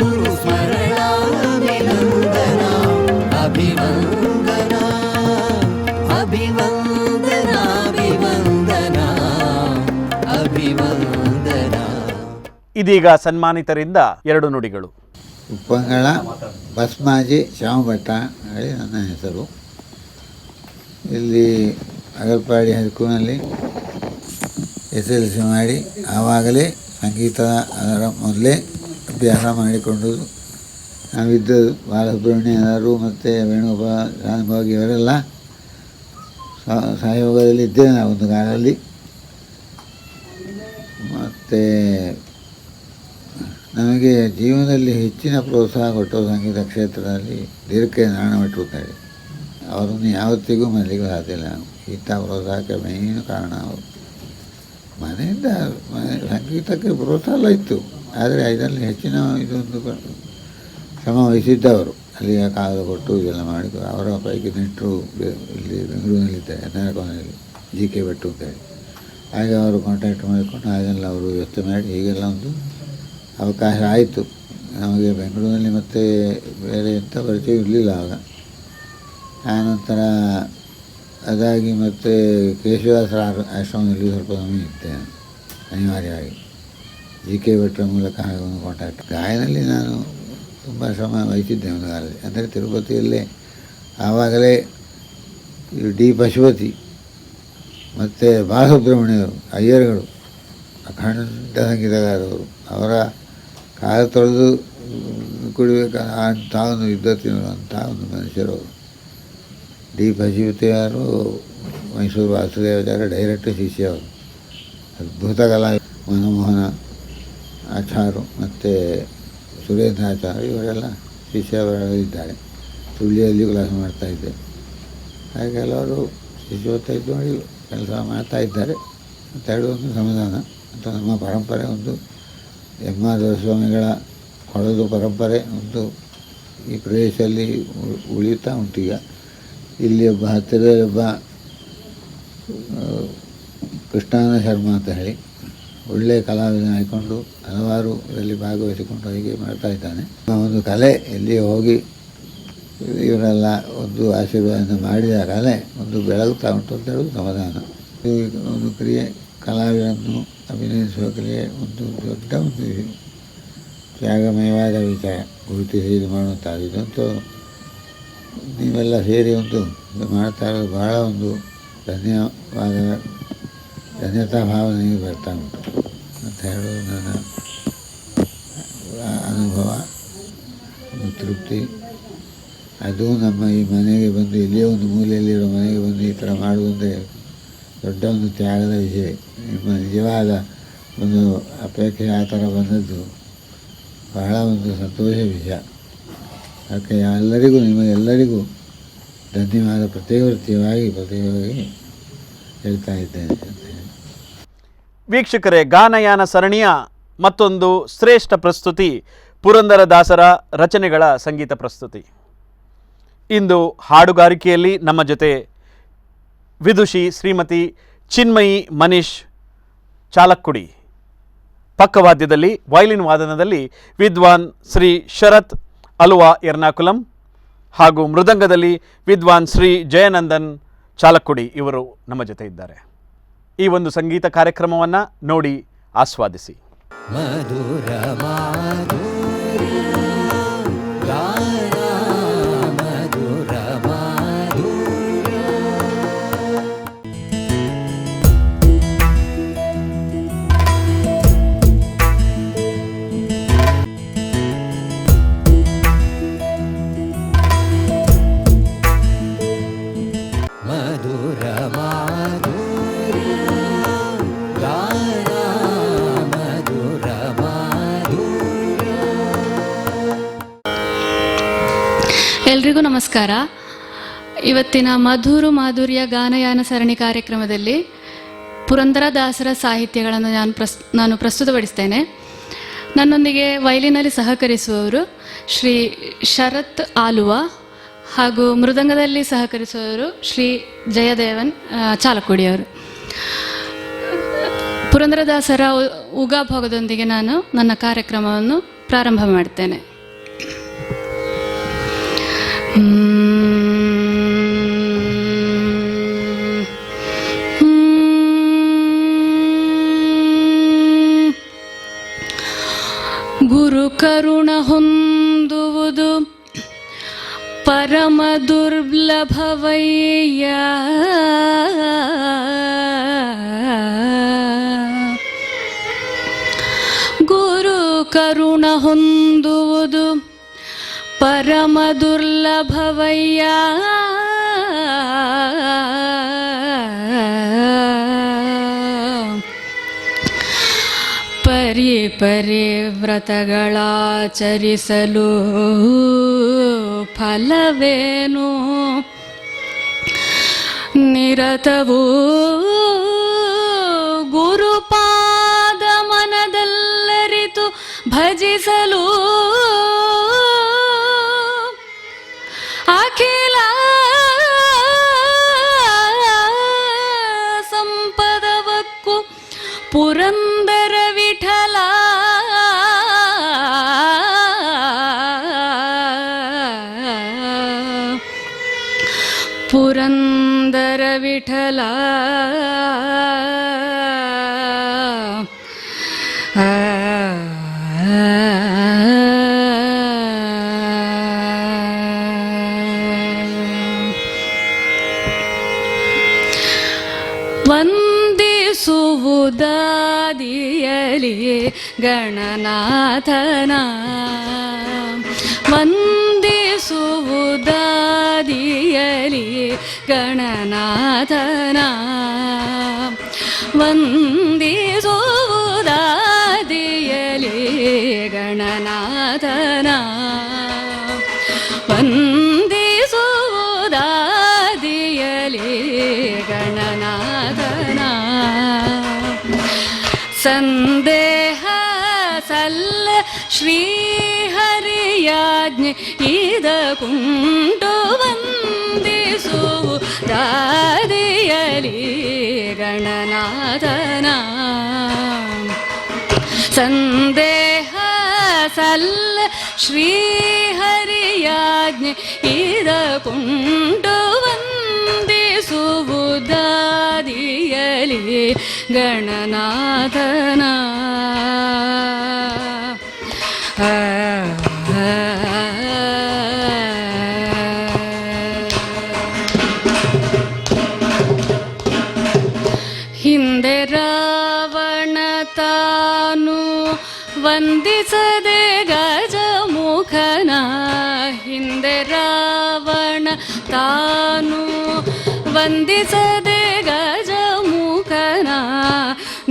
ಗುರು ಸ್ಮರಣಾಭಿನಂದನ ಅಭಿವಂದನ, ಅಭಿವಂದನ ಅಭಿವಂದನ ಅಭಿವಂದನ. ಇದೀಗ ಸನ್ಮಾನಿತರಿಂದ ಎರಡು ನುಡಿಗಳು. ಉಪ್ಪಂಗಳ ಬಸ್ಮಾಜಿ ಶಾಮಭಟ್ಟ ಹೇಳಿ ನನ್ನ ಹೆಸರು. ಇಲ್ಲಿ ಅಗಲ್ಪಾಡಿ ಹೈಸ್ಕೂಲ್ನಲ್ಲಿ SLC ಮಾಡಿ ಆವಾಗಲೇ ಸಂಗೀತದ ಅದರ ಮೊದಲೇ ಅಭ್ಯಾಸ ಮಾಡಿಕೊಂಡು ನಾವಿದ್ದದ್ದು. ಬಾಲಸುಬ್ರಹ್ಮಣ್ಯರು ಮತ್ತು ವೇಣುಗೋಪಾಲ ಶಾನುಭೋಗಿ ಇವರೆಲ್ಲ ಸಹಯೋಗದಲ್ಲಿ ಇದ್ದೇವೆ ನಾವು ಒಂದು ಕಾಲದಲ್ಲಿ. ಮತ್ತು ನಮಗೆ ಜೀವನದಲ್ಲಿ ಹೆಚ್ಚಿನ ಪ್ರೋತ್ಸಾಹ ಕೊಟ್ಟು ಸಂಗೀತ ಕ್ಷೇತ್ರದಲ್ಲಿ ದೀರ್ಘ ನಾರಾಯಣಭಟ್ರು ಅಂತೇಳಿ ಅವರನ್ನು ಯಾವತ್ತಿಗೂ ಮರಲಿಗೂ ಸಾಧ್ಯವಿಲ್ಲ. ಇಂಥ ಪ್ರೋತ್ಸಾಹಕ್ಕೆ ಮೇಯ್ನು ಕಾರಣ ಅವರು. ಮನೆಯಿಂದ ಸಂಗೀತಕ್ಕೆ ಪ್ರೋತ್ಸಾಹ ಇತ್ತು, ಆದರೆ ಇದರಲ್ಲಿ ಹೆಚ್ಚಿನ ಇದೊಂದು ಶ್ರಮ ವಹಿಸಿದ್ದವರು. ಅಲ್ಲಿಯ ಕಾಗದ ಕೊಟ್ಟು ಇದೆಲ್ಲ ಮಾಡಿ ಅವರ ಪೈಕಿ ನೆಂಟರು ಇಲ್ಲಿ ಬೆಂಗಳೂರಿನಲ್ಲಿದ್ದಾರೆ, ಎನ್ನರಕೋನಲ್ಲಿ GK ಭಟ್ರು ಅಂತೇಳಿ. ಹಾಗೆ ಅವರು ಕಾಂಟ್ಯಾಕ್ಟ್ ಮಾಡಿಕೊಂಡು ಹಾಗೆಲ್ಲ ಅವರು ವ್ಯವಸ್ಥೆ ಮಾಡಿ ಹೀಗೆಲ್ಲ ಒಂದು ಅವಕಾಶ ಆಯಿತು ನಮಗೆ ಬೆಂಗಳೂರಿನಲ್ಲಿ. ಮತ್ತು ಬೇರೆ ಎಂಥ ಪರಿಚಯ ಇರಲಿಲ್ಲ ಆಗ. ಆನಂತರ ಅದಾಗಿ ಮತ್ತು ಕೇಶವದಾಸರ ಆಶ್ರಮದಲ್ಲಿ ಸ್ವಲ್ಪ ಸಮಯ ಇರ್ತೇನೆ ಅನಿವಾರ್ಯವಾಗಿ. GK ಭಟ್ರ ಮೂಲಕ ಹಾಗೆ ಒಂದು ಕಾಂಟ್ಯಾಕ್ಟ್. ಗಾಯನಲ್ಲಿ ನಾನು ತುಂಬ ಶ್ರಮ ವಹಿಸಿದ್ದೆ ಒಂದು ಕಾಲದಲ್ಲಿ. ಅಂದರೆ ತಿರುಪತಿಯಲ್ಲೇ ಆವಾಗಲೇ D ಪಶುಪತಿ ಮತ್ತು ಬಾಲಸುಬ್ರಹ್ಮಣ್ಯರು ಅಯ್ಯರ್ಗಳು ಅಖಂಡ ಸಂಗೀತಗಾರರು. ಅವರ ಕಾಲು ತೊಳೆದು ಕುಡಿಬೇಕಾದ ಅಂಥ ಒಂದು ವಿದ್ವತ್ತಿನಂಥ ಒಂದು ಮನುಷ್ಯರು. ಡಿ ಪಶುಪತಿಯವರು ಮೈಸೂರು ವಾಸುದೇವಾಚಾರ್ಯ ಡೈರೆಕ್ಟ್ ಶಿಷ್ಯ ಅವರು. ಅದ್ಭುತ ಕಲಾ ಮನಮೋಹನ ಆಚಾರು ಮತ್ತು ಸುರೇಂದ್ರ ಆಚಾರ್ಯ ಇವರೆಲ್ಲ ಶಿಷ್ಯರಿದ್ದಾರೆ. ಸುಳ್ಳಿಯಲ್ಲಿ ಕ್ಲಾಸ್ ಮಾಡ್ತಾಯಿದ್ದೆ. ಹಾಗೆ ಕೆಲವರು ಶಿಷ್ಯೋತ್ತೈದು ಮಾಡಿ ಕೆಲಸ ಮಾಡ್ತಾಯಿದ್ದಾರೆ ಅಂತ ಹೇಳುವ ಸಮಾಧಾನ. ಮತ್ತು ನಮ್ಮ ಪರಂಪರೆ ಒಂದು ಎಮ್ ಆರ್ ದೊರೆಸ್ವಾಮಿಗಳ ಹೊಳೆದು ಪರಂಪರೆ ಒಂದು ಈ ಪ್ರದೇಶದಲ್ಲಿ ಉಳಿಯುತ್ತಾ ಉಂಟೀಗ. ಇಲ್ಲಿ ಒಬ್ಬ ಹತ್ತಿರದೊಬ್ಬ ಕೃಷ್ಣಾನ ಶರ್ಮ ಅಂತ ಹೇಳಿ ಒಳ್ಳೆಯ ಕಲಾವಿದನ ಆಯ್ಕೊಂಡು ಹಲವಾರು ಇದರಲ್ಲಿ ಭಾಗವಹಿಸಿಕೊಂಡು ಹೀಗೆ ಮಾಡ್ತಾ ಇದ್ದಾನೆ. ಒಂದು ಕಲೆ ಎಲ್ಲಿಯೇ ಹೋಗಿ ಇವರೆಲ್ಲ ಒಂದು ಆಶೀರ್ವಾದ ಮಾಡಿದ ಕಲೆ ಒಂದು ಬೆಳಗುತ್ತಾ ಉಂಟು ಅಂತ ಹೇಳೋದು ಸಮಾಧಾನ. ಒಂದು ಕ್ರಿಯೆ ಕಲಾವಿದರನ್ನು ಅಭಿನಯಿಸುವ ಕ್ರಿಯೆ ಒಂದು ದೊಡ್ಡ ಒಂದು ತ್ಯಾಗಮಯವಾದ ವಿಚಾರ ಗುರುತಿಸಿ ಇದು ಮಾಡುವಂಥದ್ದು. ಇದಂತೂ ನೀವೆಲ್ಲ ಸೇರಿ ಒಂದು ಮಾಡ್ತಾ ಇರೋದು ಬಹಳ ಒಂದು ಧನ್ಯತಾ ಭಾವನೆಗೆ ಬರ್ತಾ ಉಂಟು ಅಂತ ಹೇಳೋದು ನನ್ನ ಅನುಭವ, ಒಂದು ತೃಪ್ತಿ. ಅದು ನಮ್ಮ ಈ ಮನೆಗೆ ಬಂದು ಇಲ್ಲಿಯೇ ಒಂದು ಮೂಲೆಯಲ್ಲಿರೋ ಮನೆಗೆ ಬಂದು ಈ ಥರ ಮಾಡುವುದಂದರೆ ದೊಡ್ಡ ಒಂದು ತ್ಯಾಗದ ವಿಷಯ. ನಿಮ್ಮ ನಿಜವಾದ ಒಂದು ಅಪೇಕ್ಷೆ ಆ ಥರ ಬಂದದ್ದು ಬಹಳ ಒಂದು ಸಂತೋಷ ವಿಷಯ. ಅದಕ್ಕೆ ಎಲ್ಲರಿಗೂ ನಿಮಗೆಲ್ಲರಿಗೂ ಧನ್ಯವಾದ ಪ್ರತಿವರ್ತಿಯಾಗಿ ಹೇಳ್ತಾ ಇದ್ದೇನೆ ಅಂತ ಹೇಳಿ. ವೀಕ್ಷಕರೇ, ಗಾನಯಾನ ಸರಣಿಯ ಮತ್ತೊಂದು ಶ್ರೇಷ್ಠ ಪ್ರಸ್ತುತಿ ಪುರಂದರದಾಸರ ರಚನೆಗಳ ಸಂಗೀತ ಪ್ರಸ್ತುತಿ. ಇಂದು ಹಾಡುಗಾರಿಕೆಯಲ್ಲಿ ನಮ್ಮ ಜೊತೆ ವಿದುಷಿ ಶ್ರೀಮತಿ ಚಿನ್ಮಯಿ ಮನೀಶ್ ಚಾಲಕ್ಕುಡಿ, ಪಕ್ಕವಾದ್ಯದಲ್ಲಿ ವಯಲಿನ್ ವಾದನದಲ್ಲಿ ವಿದ್ವಾನ್ ಶ್ರೀ ಶರತ್ ಅಲುವಾ ಎರ್ನಾಕುಲಂ ಹಾಗೂ ಮೃದಂಗದಲ್ಲಿ ವಿದ್ವಾನ್ ಶ್ರೀ ಜಯನಂದನ್ ಚಾಲಕ್ಕುಡಿ ಇವರು ನಮ್ಮ ಜೊತೆ ಇದ್ದಾರೆ. ಈ ಒಂದು ಸಂಗೀತ ಕಾರ್ಯಕ್ರಮವನ್ನು ನೋಡಿ ಆಸ್ವಾದಿಸಿ. ಮಧುರ ಮಾಧುರ್ಯ ಗಾನ ಮಧುರ ಮಾಧುರ್ಯ. ಮಧುರ ಮಾಧುರ್ಯ ಗಾನ ಮಧುರ ಮಾಧುರ್ಯ. ಎಲ್ರಿಗೂ ನಮಸ್ಕಾರ. ಇವತ್ತಿನ ಮಧುರು ಮಾಧುರ್ಯ ಗಾನಯಾನ ಸರಣಿ ಕಾರ್ಯಕ್ರಮದಲ್ಲಿ ಪುರಂದರದಾಸರ ಸಾಹಿತ್ಯಗಳನ್ನು ನಾನು ಪ್ರಸ್ತುತಪಡಿಸ್ತೇನೆ. ನನ್ನೊಂದಿಗೆ ವಯಲಿನಲ್ಲಿ ಸಹಕರಿಸುವವರು ಶ್ರೀ ಶರತ್ ಆಲುವಾ ಹಾಗೂ ಮೃದಂಗದಲ್ಲಿ ಸಹಕರಿಸುವವರು ಶ್ರೀ ಜಯದೇವನ್ ಚಾಲಕ್ಕುಡಿಯವರು. ಪುರಂದರದಾಸರ ಉಗಾಭೋಗದೊಂದಿಗೆ ನಾನು ನನ್ನ ಕಾರ್ಯಕ್ರಮವನ್ನು ಪ್ರಾರಂಭ ಮಾಡ್ತೇನೆ. ಗುರು ಕರುಣ ಹೊಂದುವುದು ಪರಮ ದುರ್ಲಭವಯ್ಯ. ಗುರು ಕರುಣ ಹೊಂದುವುದು ಪರಮ ದುರ್ಲಭವಯ್ಯ. ಪರಿ ವ್ರತಗಳಾಚರಿಸಲು ಫಲವೇನು ನಿರತವೂ ಗುರುಪಾದ ಮನದಲ್ಲರಿತು ಭಜಿಸಲು ಅಖಿಲ ಸಂಪದವಕ್ಕೂ ಪುರಂದರ ವಿಠಲ ಪುರಂದರ ವಿಠಲ ವಂದಿಸುವುದ ಗಣನಾಥನ ವಂದಿಸುವುದಾದಿಯಲಿ ಗಣನಾಥನ ವಂದಿಸುವುದಾದಿಯಲಿ ಗಣನಾಥನ ವಂದಿಸುವುದಾದಿಯಲಿ ಗಣನಾಥನ ಸಂದೇಹ ಸಲ್ಲ ಶ್ರೀಹರಿಯಾಜ್ಞೆ ಇದಕುಂಟು ವಂದಿಸುವುದಾದಿಯಲಿ ಗಣನಾಥನ ಸಂದೇಹ ಸಲ್ಲ ಶ್ರೀಹರಿಯಾಜ್ಞೆ ಇದಕುಂಟು ವಂದಿಸುವುದಾದಿಯಲಿ ಗಣನಾಥನ ಹಿಂದೆ ರಾವಣ ತಾನು ವಂದಿಸದೆ ಗಜಮುಖನ ಹಿಂದೆ ರಾವಣ ತಾನು ವಂದಿಸದೆ ಗಜಮುಖನ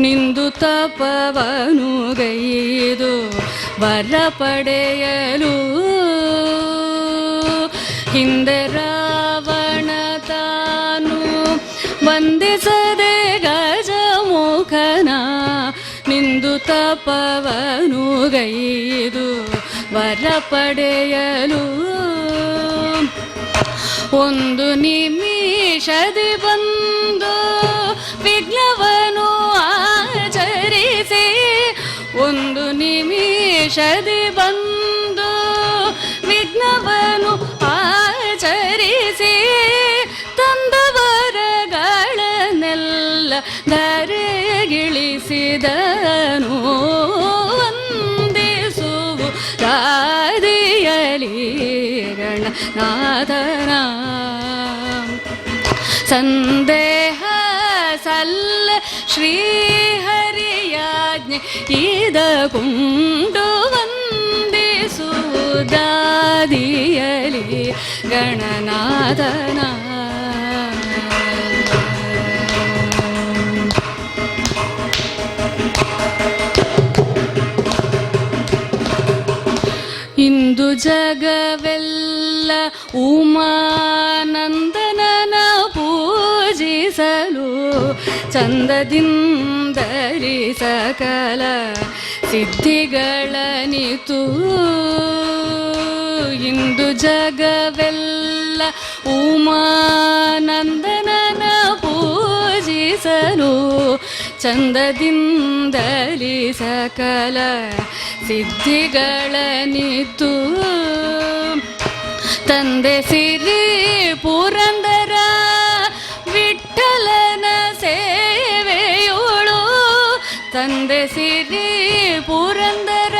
ನಿಂದು ತಪವನು ಗೈದು ವರ ಪಡೆಯಲು ಹಿಂದೆ ರಾವಣ ತಾನು ವಂದಿಸದೆ ಗಜಮುಖನ ನಿಂದು ತಪವನು ಗೈದು ವರ ಪಡೆಯಲು ಒಂದು ನಿಮಿಷದಿ ಬಂದು ವಿಘ್ನವನು ಆಚರಿಸಿ ಒಂದು ನಿಮಿಷದಿ ಬಂದು ವಿಘ್ನವನು ಆಚರಿಸಿ ತಂದವರಗಳನ್ನೆಲ್ಲ ಧರೆಗಿಳಿಸಿದನು ವಂದಿಸುವುದಾದಿಯಲಿ ಗಣನಾಥನ ಸಂದೇಹ ಸಲ್ಲ ಶ್ರೀಹರಿಯಾಜ್ಞೆ ಇದಕುಂಟು ವಂದಿಸುವುದಾದಿಯಲಿ ಗಣನಾಥನ ಇಂದು ಜಗವೆಲ್ಲ ಉಮಾನಂದನನ ಪೂಜಿಸಲು ಚಂದದಿಂದರಿ ಸಕಲ ಸಿದ್ಧಿಗಳನಿತು ಇಂದು ಜಗವೆಲ್ಲ ಉಮಾನಂದನನ ಪೂಜಿಸಲು ಚಂದದಿಂದಲಿ ಸಕಲ ಸಿದ್ಧಿಗಳನಿತು ತಂದೆ ಸಿರಿ ಪುರಂದರ ವಿಠಲನ ಸೇವೆಯೋಳು ತಂದೆ ಸಿರಿ ಪುರಂದರ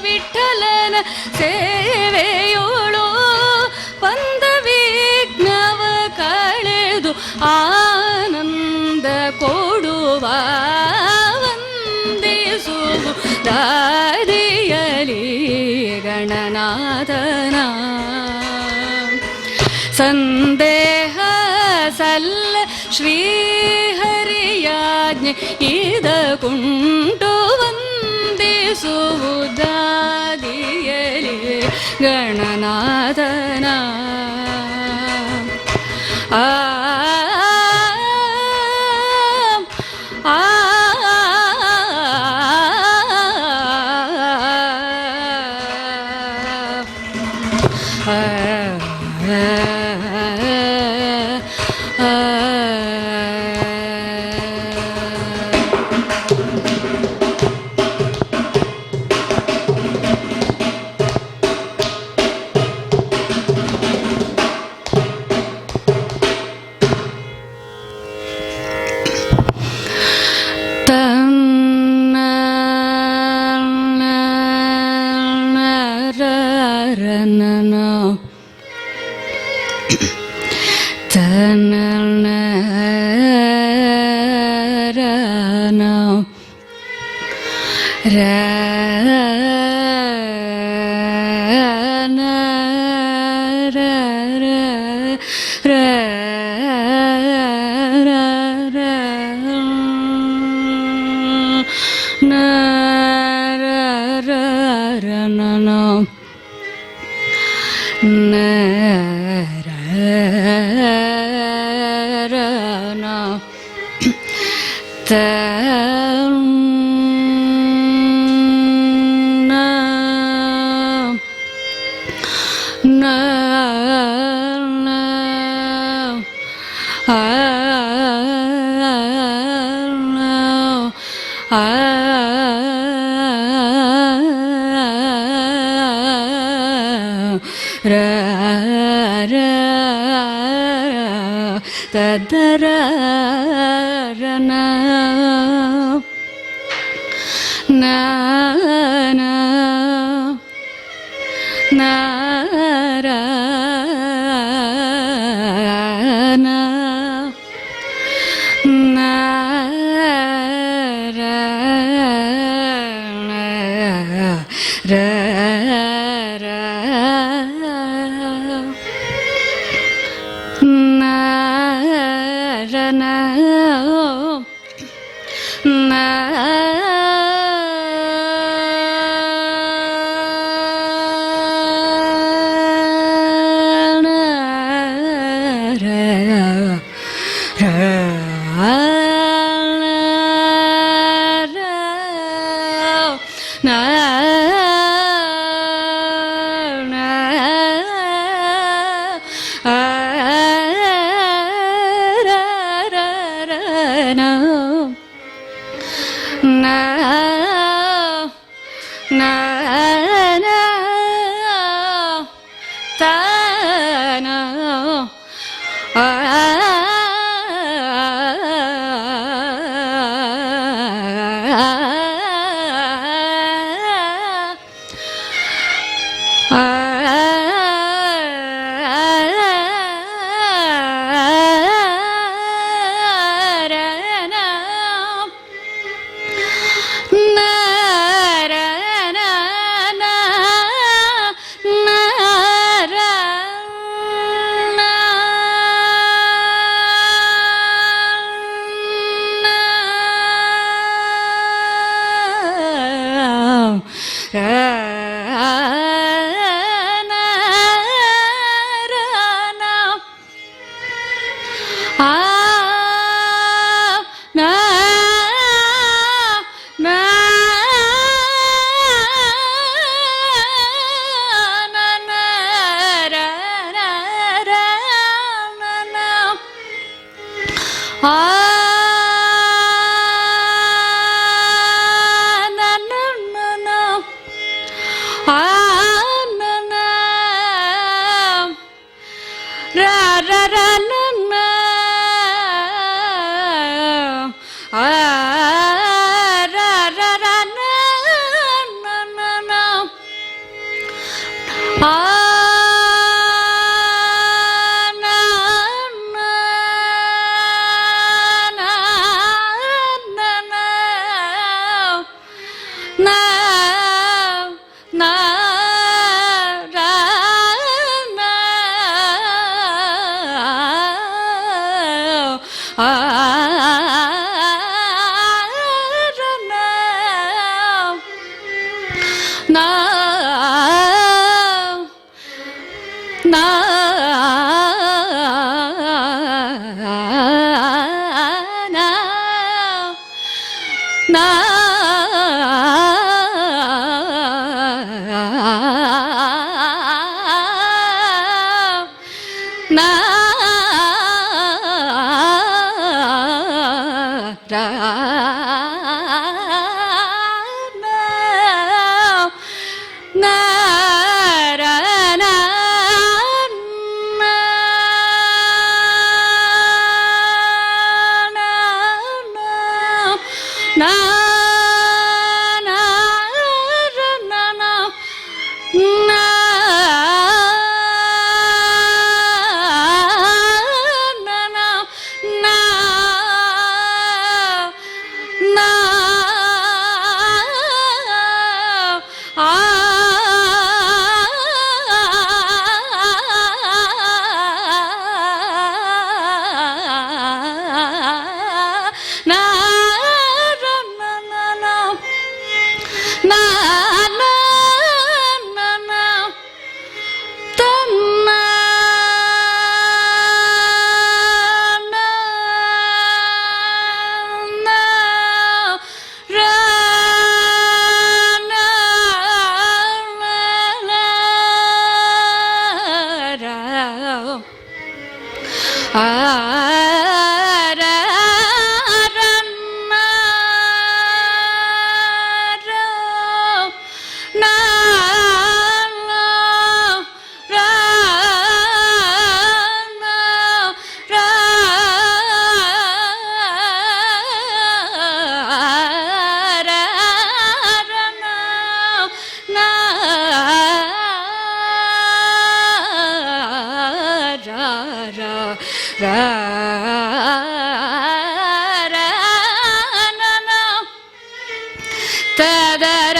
ವಿಠಲನ ಸೇವೆಯೋಳು ಪಂದ ವಿಘ್ನವ ಕಳೆದು ಆನಂದ ಕೊಡುವ ದಾದಿಯಲಿ ಗಣನಾಥನ ಸಂದೇಹ ಸಲ್ಲ ಶ್ರೀಹರಿಯಾಜ್ಞೆ ಇದಕುಂಟು ವಂದಿಸುವುದಾದಿಯಲಿ ಗಣನಾಥನ ಆ ತದರ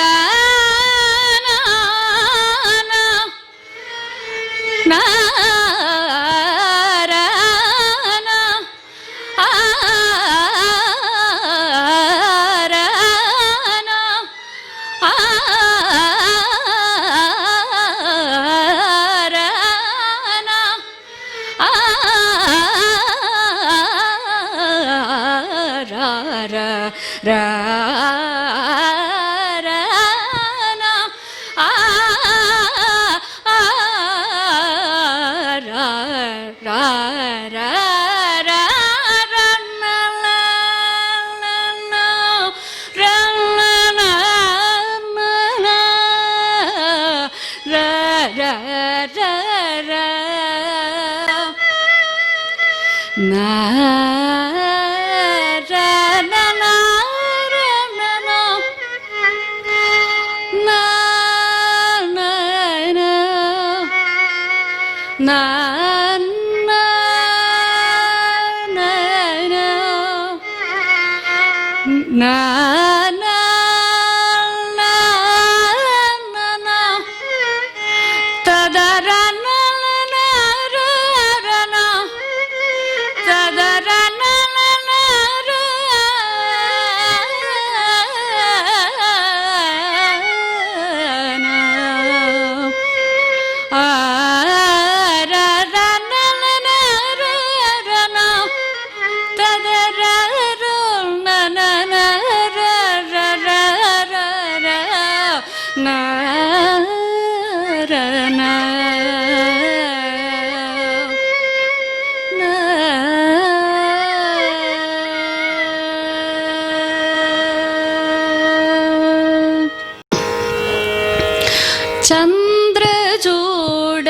ಚಂದ್ರಚೂಡ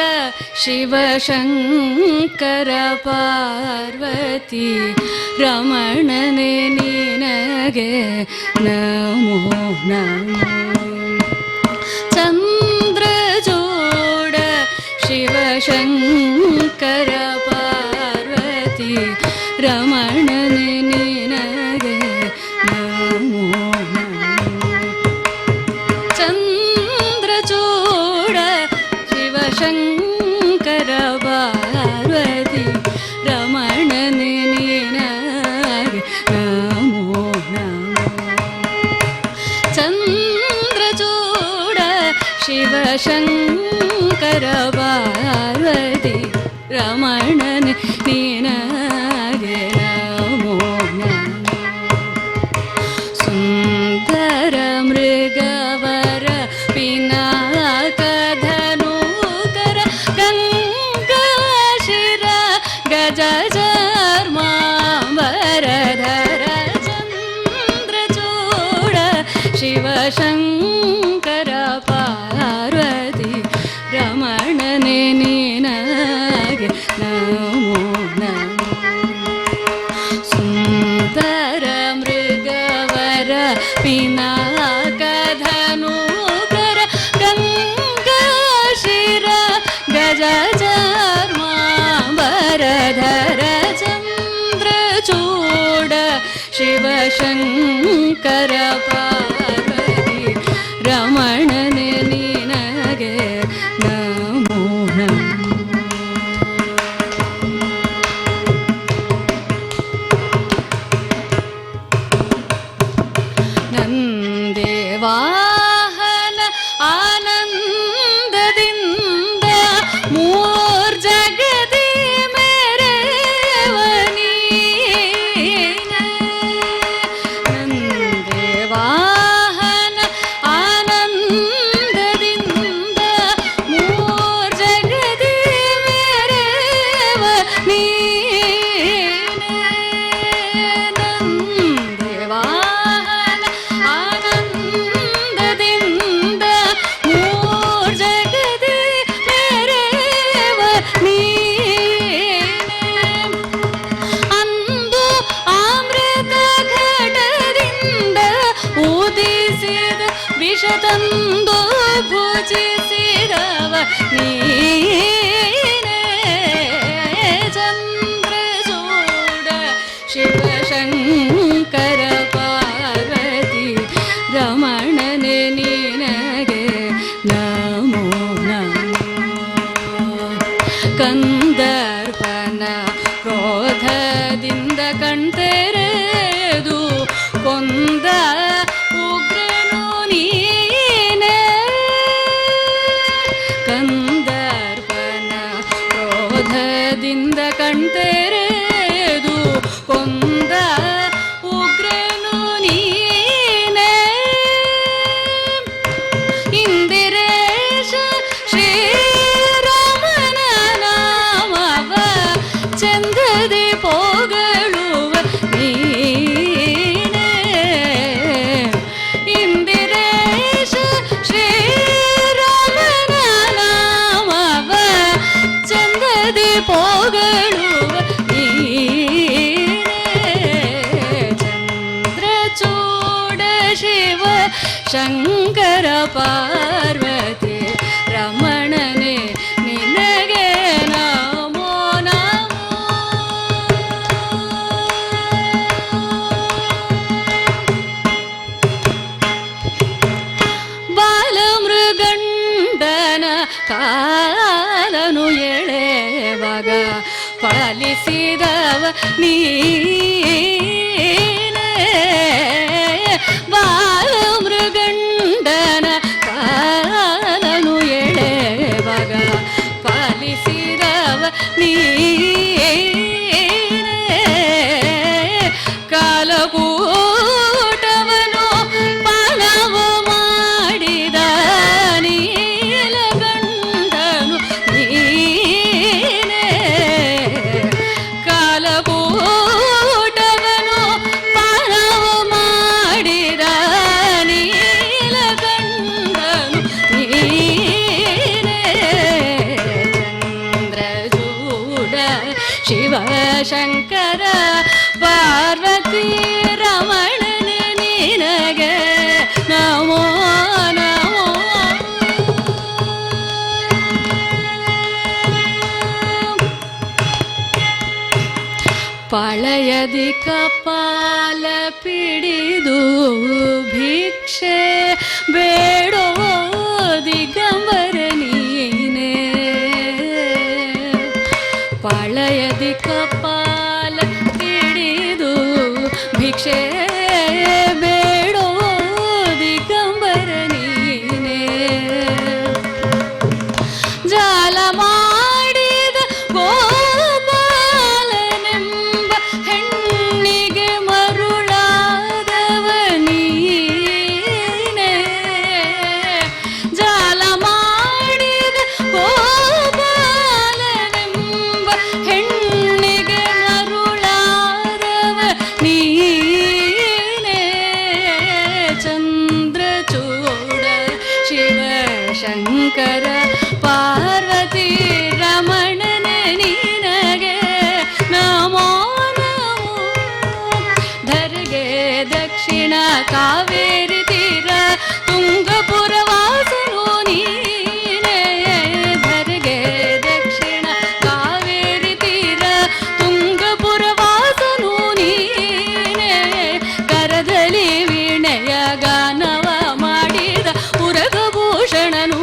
ಶಿವಶಂಕರ ಪಾರ್ವತಿ ರಮಣನೆ ನಿನಗೆ ನಮೋ ನಮೋ. ಚಂದ್ರಚೂಡ ಶಿವಶಂಕರ ಪಾರ್ವತಿ ರಮಣನೆ ನಿನಗೆ ನಮೋ ನಮೋ. ಚಂದ್ರಚೂಡ ಶಿವಶಂಕರ ಪಾರ್ವತಿ ರಮಣನೆ ನಿನಗೆ ನಮೋ ನಮೋ. ಚಂದ್ರಚೂಡ ಶಿವಶಂಕರ ಪಾರ್ವತಿ ರಮಣನೆ ನಿನಗೆ ನಮೋ ನಮೋ. ಸುಂದರ ಮೃಗವರ ಪಿನಾಕಧನೂಕರ ಗಂಗಾಶಿರ ಗಜ ಚರ್ಮಾಂಬರಧರ ಚಂದ್ರಚೂಡ ಶಿವಶಂಕರ ಪಾರ್ವತಿ ರಮಣನೆ ನಿನಗೆ ನಮೋ ನಮೋ. ಸುಂದರ ಮೃಗವರ ಪಿನಾಕಧನೂಕರ ಗಂಗಾಶಿರ ಗಜ ಚರ್ಮಾಂಬರಧರ ಚಂದ್ರಚೂಡ ಶಿವಶಂಕರ ಪಾರ್ವತಿ ರಮಣನೆ ನಿನಗೆ ನಮೋ ನಮೋ. ನಂದೇವಾಹನ ಆನಂದದಿಂದ ಮೂರ್ಜಗದಿ ಮೆರೆವನಿ. ನಂದೇವಾಹನ ಆನಂದದಿಂದ ಮೂರ್ಜಗದಿ ಮೆರೆವನಿ. ನಂದೇವಾಹನ ಆನಂದದಿಂದ ಮೂರ್ಜಗದಿ ಮೆರೆವ ನೀನೆ. ಅಂದು ಅಮೃತ ಘಟದಿಂದ ಉದಿಸಿದ ವಿಷ ತಂದು ಭುಜಿಸಿದವ ನೀನೆ. ಚಂದ್ರಚೂಡ ಶಿವಶಂಕರ ಪಾರ್ವತಿ ರಮಣ ಪೋಗಳುವ ನೀನೇ ಚಂದ್ರಚೂಡ ಶಿವ ಶಂಕರ ಪಾರ್ವತಿ ರಮಣನೆ ನಿನಗೆ ನಮೋ ನಮೋ. ಬಾಲಮೃಗಂಡನ ಕಾಲನು ಎಳೆವಾಗ ಪಾಲಿಸಿದವ ನೀನೇ ಬಾಲಮೃಗಂಡನ ಕಾಲನು ಎಳೆವಾಗ ಪಾಲಿಸಿದವ ನೀನೇ ಕಾಲಕೂಟವನು ಪಾಲವು ಮಾಡಿದ ನೀಲಗಂಡನು ನೀನೇ ಕಾಲಕೂಟವನು ಪಾಲವು ಮಾಡಿದ ನೀಲಗಂಡನು ನೀನೇ ಚಂದ್ರಚೂಡ ಶಿವಶಂಕರ ಪಾರ್ವತಿ ರಮಣನ ನಿನಗೆ ನಮೋ ನಮೋ. ಪಾಳಯದಿ ಕಪಾಲ ಪಿಡಿದು ಭಿಕ್ಷೆ ಬೇಡೋ ದಿಗಂಬರ ನೀನೇ ಪಾಳಯದಿ ಕಪಾಲ ಹಿಡಿದು ಭಿಕ್ಷೆ ಬೇಡೋ ದಿಗಂಬರ ನೀನೇ ಜಾಲ ಮಾಡಿದ ಗೋಪಾಲನೆಂಬ ಹೆಣ್ಣಿಗೆ ಮರುಳಾದವ ನೀನೇ ಜಾಲ ಮಾಡಿದ ಗೋಪಾಲನೆಂಬ ಹೆಣ್ಣಿಗೆ ಮರುಳಾದವ ನೀನೇ ಚಂದ್ರಚೂಡ ಶಿವಶಂಕರ ಪಾರ್ವತಿ ರಮಣನ ನಿನಗೆ ನಮೋ ನಮೋ. ಧರೆಗೆ ದಕ್ಷಿಣ ಕಾವೇರಿ ತೀರ ತುಂಗಪುರ ವಾಸನು ನೀನೇ ಧರೆಗೆ ದಕ್ಷಿಣ ಕಾವೇರಿ ತೀರ ತುಂಗಪುರ ವಾಸನು ನೀನೇ ಕರದಲ್ಲಿ ವೀಣೆಯ ಗಾನವ ಮಾಡಿದ ಉರಗಭೂಷಣನು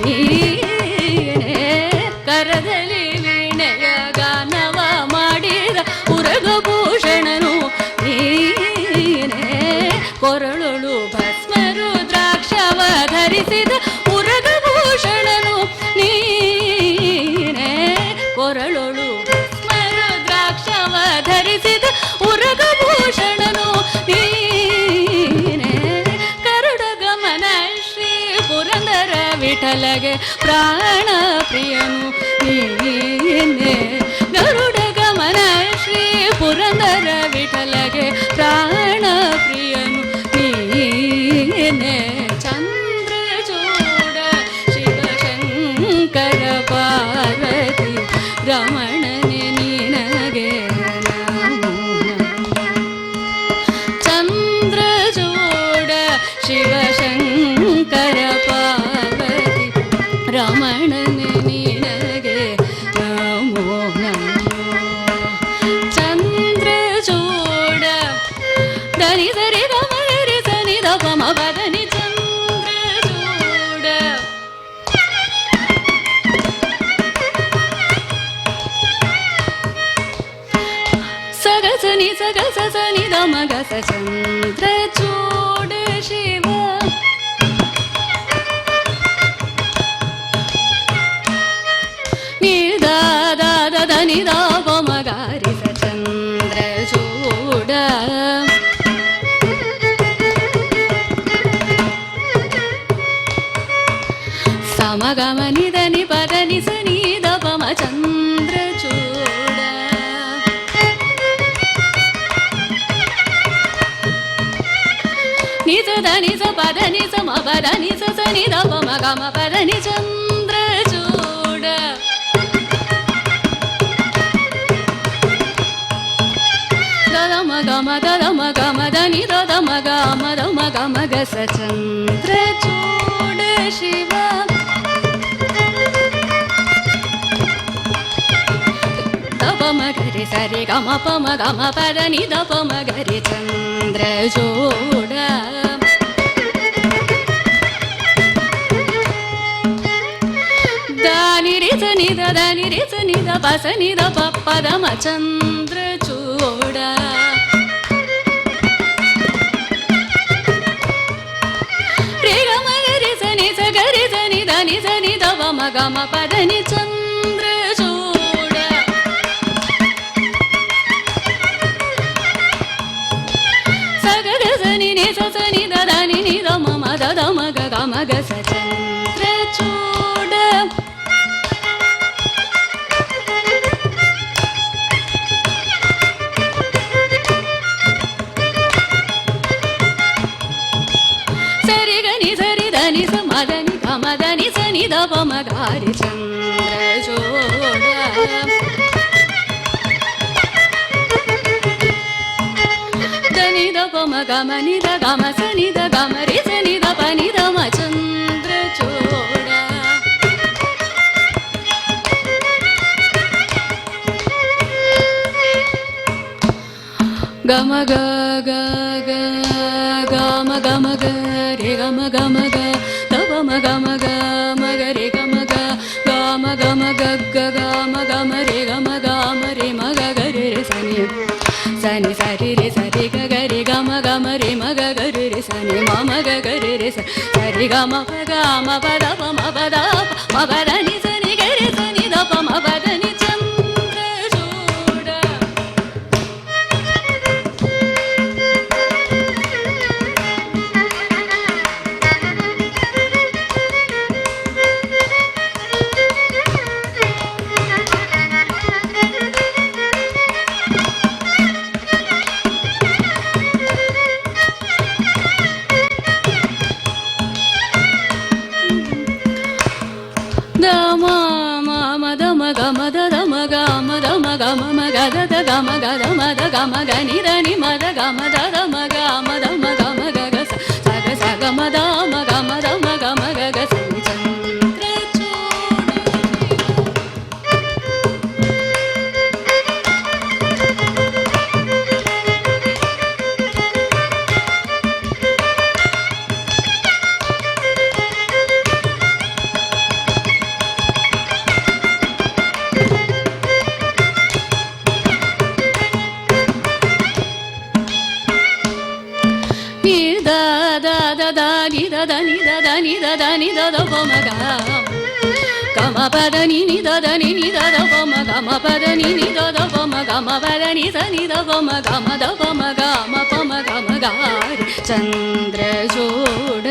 ನೀನೇ ಕರದಲ್ಲಿ ವೀಣೆಯ ಗಾನವ ಮಾಡಿದ ಉರಗಭೂಷಣನು ನೀನೇ ಕೊರಳೊಳು ಭಸ್ಮ ರುದ್ರಾಕ್ಷವ ಧರಿಸಿದ ಉರಗಭೂಷಣನು ನೀನೇ ಕೊರಳೊಳು ಭಸ್ಮ ರುದ್ರಾಕ್ಷವ ಧರಿಸಿದ ಉರಗಭೂಷಣನು ನೀನೇ ಕರುಡ ಗಮನ ಶ್ರೀ ಪುರಂದರ ವಿಠಲಗೆ ಪ್ರಾಣ ಪ್ರಿಯನು ನೀನೇ ಗರುಡ ಗಮನ ಶ್ರೀ ಪುರಂದರ ವಿಠಲಗೆ ಪ್ರಾಣ ಪ್ರಿಯನು ನೀನೇ ಚಂದ್ರಚೂಡ ಶಿವಶಂಕರ ಪಾರ್ವತಿ ರಮಣನೆ ನಿನಗೆ ನಮೋ ನಮೋ. ಚಂದ್ರಚೂಡ ಶಿವಶಂಕರ ಪಾರ್ವತಿ ರಮಣನೆ ನಿನಗೆ ನಮೋ ನಮೋ. ಚಂದ್ರಚೂಡ ಧನಿ ಸರಿ ಗಮ ರಿ ಸನಿ ದ ಪಮ ಪದನಿ ಚಂದ್ರಚೂಡ ಸಗಸನಿ ಸಗಸ ಸನಿ ದ ಮಗಸ ಚಂದ್ರಚೂಡ ಶಿವ ನಿದ ದ ಧನಿ ದ ಪಮ ಗಾರಿ ಸ ಚಂದ್ರಚೂಡ ಸಮಗಮ ನಿಧನಿ ಪದನಿ ಸನಿ ದ ಪಮ ಚಂದ್ರಚೂಡ ನಿಸ ಧನಿ ಸ ಪದನಿ ಸ ಮ ಪದನಿ ಸ ಸನಿ ದ ಪಮ ಗಮ ಪದನಿ ಚಂದ್ರಚೂಡ మగ మద మగ మదని ద మగ మద మగ మగ సచంద్ర చూడ శివ దప మగరి సరి గమ పమ గమ పదని దప మగరి చంద్ర చూడ దాని రిసని ద పసని ద పదమ చంద్ర చూడ రే గమ గరి సని సగరి సని దని సని ద పమ గమ పదని చంద్ర చూడ సగగ సని ని సని ద దని ని ద మమ ద మగ గమ గ సచంద్ర చూడ దని సమదని కమదని సని దప మగారి చంద్ర చూడ దని దప మగమని ద గమ సని ద గమ రి సని ద పని దమ చంద్ర చూడ గమ గ గ గ గమ గమ గ రే గమ గమ గ తప మగ మగ మగ రే గమ గ గమ గమ గ గ గమ గమ రే గమ గమ రే మగ గ రే రే సని సని సరి రే సరి గ గ రే గమ గమ రే మగ గ రే రే సని మమ గ గ రే రే సరి గమ ప గమ పద ప మ పద మ పద ని సని గ రే సని ద ప మ పద ని చంద్ర చూడ గమ గని దని మద గమ దద మగ మద మగ మగ గ సగ సగ మద మగ మద మగ మగ గ సని చంద్ర దని దని ద ప మగ గమ పద ని ని ద దని ని ద ద ప మ గమ పద ని ని ద ద ప మ గమ పద ని స ని ద ప మ గమ ద ప మ గ మ ప మ గ మ గ చంద్ర చూడ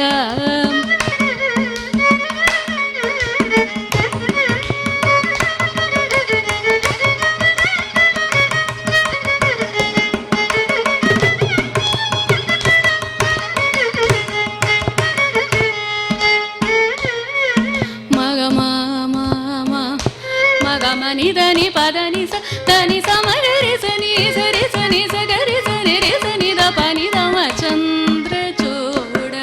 ని దని పదని స దని సమగరి సని సరి సని సగరి సని రి సని ద పని దమ చంద్ర చూడ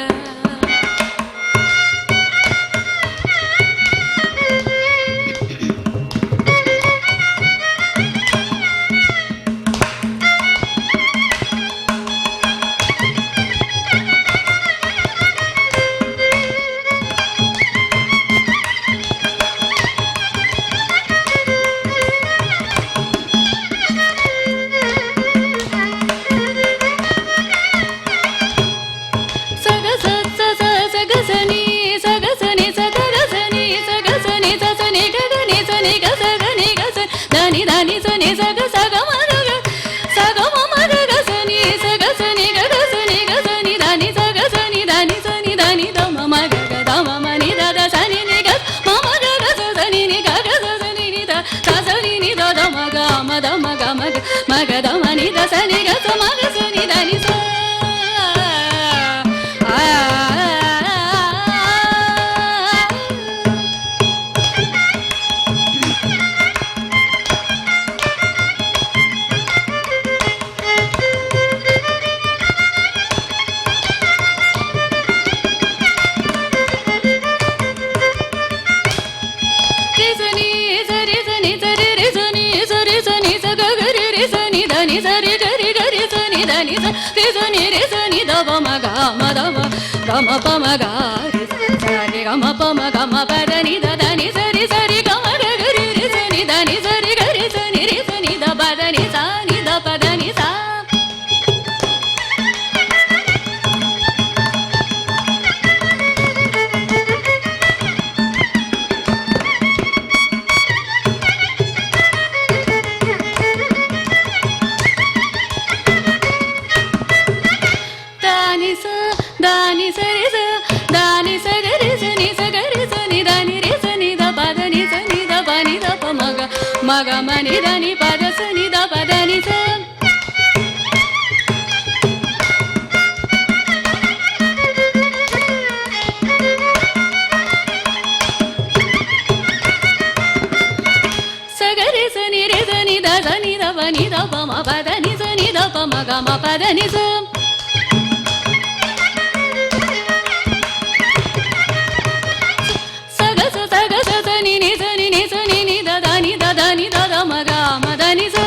దని దని సని సగ సగ మగ సగ మమ గ సని సగ సని గ సని గ సని దని సగ సని దని సని దని ద మమ గ ద మమ ని ద ద సని ని గ మమ గ సని ని గ సని ని ద సని ని ద ద మగ మ ద మగ మగ ద మ ని ద సని గ స మగ సని దని స ಸರಿ ಗರಿ ಗರಿ ಸನಿ ಧನಿ ಸನಿ ರಿ ಸನಿ ದವ ಮಗ ಮದವ ಗಮ ಪಮ ಗಾರಿ ಸರಿ ಗಮ ಪಮ ಗಮ ಪದನಿ ಧನಿ ಸರಿ ಸರಿ ಗಮ ಗರಿ ರಿ ಸನಿ ಧನಿ ಸರಿ ಗರಿ ಸನಿ ರಿ ಸನಿ ದ ಪದನಿ ಸನಿ ದ ಪದನಿ ಸಾ ದಾನಿ ಸರಿ ಸ ದಾನಿ ಸಗರಿ ಸನಿ ಸಗರಿ ಸನಿ ದಾನಿ ರಿ ಸನಿ ದ ಪದನಿ ಸನಿ ದ ಪನಿ ದ ಪ ಮಗ ಮಗ ಮನಿ ದಾನಿ ಪದ ಸನಿ ದ ಪದನಿ ಸ ಸಗರಿ ಸನಿ ರಿ ಸನಿ ದ ಸನಿ ದ ಪನಿ ದ ಪ ಮ ಪದನಿ ಸನಿ ದ ಪ ಮಗ ಮ ಪದನಿ ಸ ಮಗ ಮದನಿ ಸ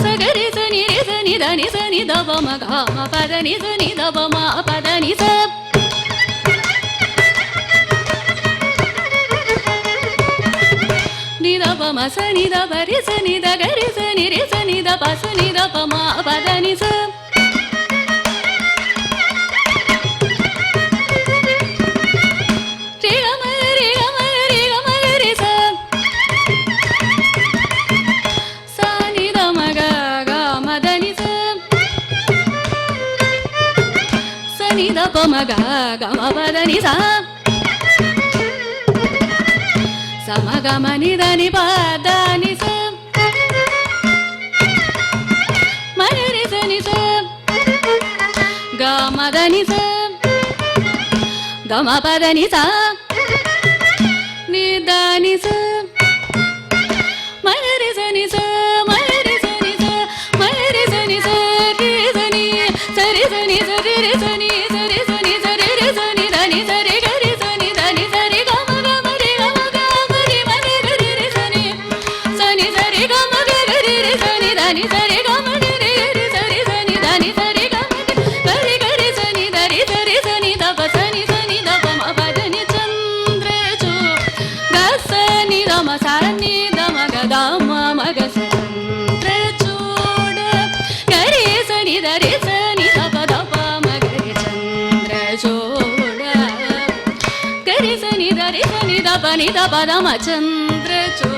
ಸಗರಿ ಸನಿ ರಿ ಸನಿ ಧನಿ ಸನಿ ದವ ಮಗ ಮ ಪದನಿ ಸನಿ ದವ ಮ ಪದನಿ ಸ ನಿ ದವ ಮ ಸನಿ ದವ ರಿ ಸನಿ ದ ಗರಿ ಸನಿ ರಿ ಸನಿ ದ ಪ ಸನಿ ದ ಪ ಮ ಪದನಿ ಸ ದ ಪ ಮಗ ಗಮ ಪದನಿ ಸ ಸಮ ಗಮ ನಿ ಧನಿ ಪದನಿ ಸ ಮಗರಿ ಸನಿ ಸ ಗಮ ಧನಿ ಸ ಗಮ ಪದನಿ ಸ ನಿ ಧನಿ ಸ ಮಗರಿ ಸನಿ ಸ ಮಗರಿ ಸನಿ ಸ ಮಗರಿ ಸನಿ ಸ ರಿ ಸನಿ ಸರಿ ಸನಿ ಸರಿ ರಿ ಸನಿ ಧನಿ ಸರಿ ಗಮ ರಿ ರಿ ಸರಿ ಸನಿ ಧನಿ ಸರಿ ಗಮ ಗರಿ ಗರಿ ಸನಿ ಧರಿ ಸರಿ ಸನಿ ದ ಪ ಸನಿ ಸನಿ ದ ಪ ಮ ಪದನಿ ಚಂದ್ರ ಚೋ ಗ ಸನಿ ದ ಮ ಸನಿ ದ ಮ ಗ ದ ಮ ಮ ಗ ಚಂದ್ರ ಚೂಡ ಗರಿ ಸನಿ ಧರಿ ಸನಿ ದ ಪ ದ ಪ ಮ ಗರಿ ಚಂದ್ರ ಚೂಡ ಗರಿ ಸನಿ ಧರಿ ಸನಿ ದ ಪ ನಿ ದ ಪ ದ ಮ ಚಂದ್ರ ಚೂಡ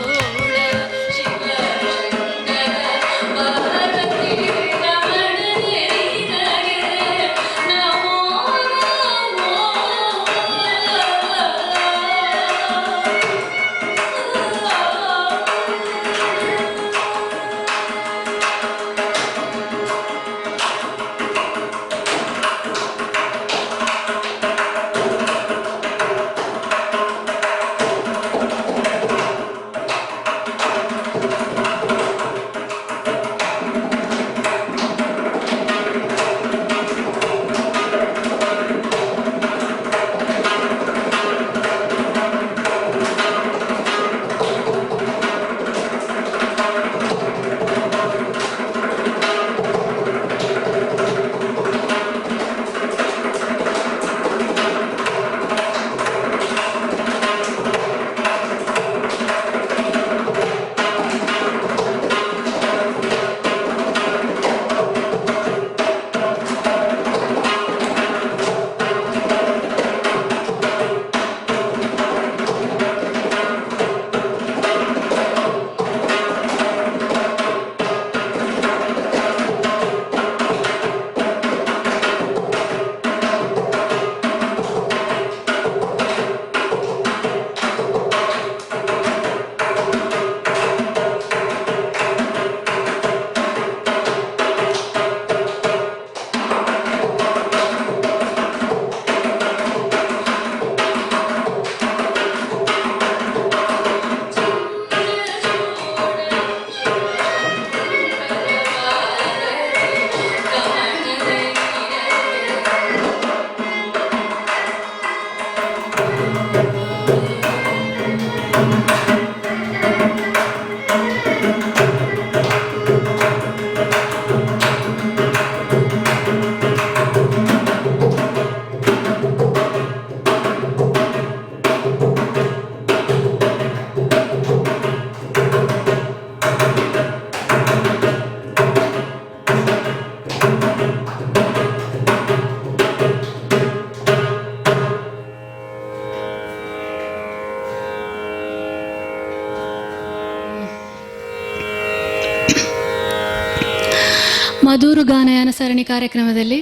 ಮಧುರು ಗಾನಯಾನ ಸರಣಿ ಕಾರ್ಯಕ್ರಮದಲ್ಲಿ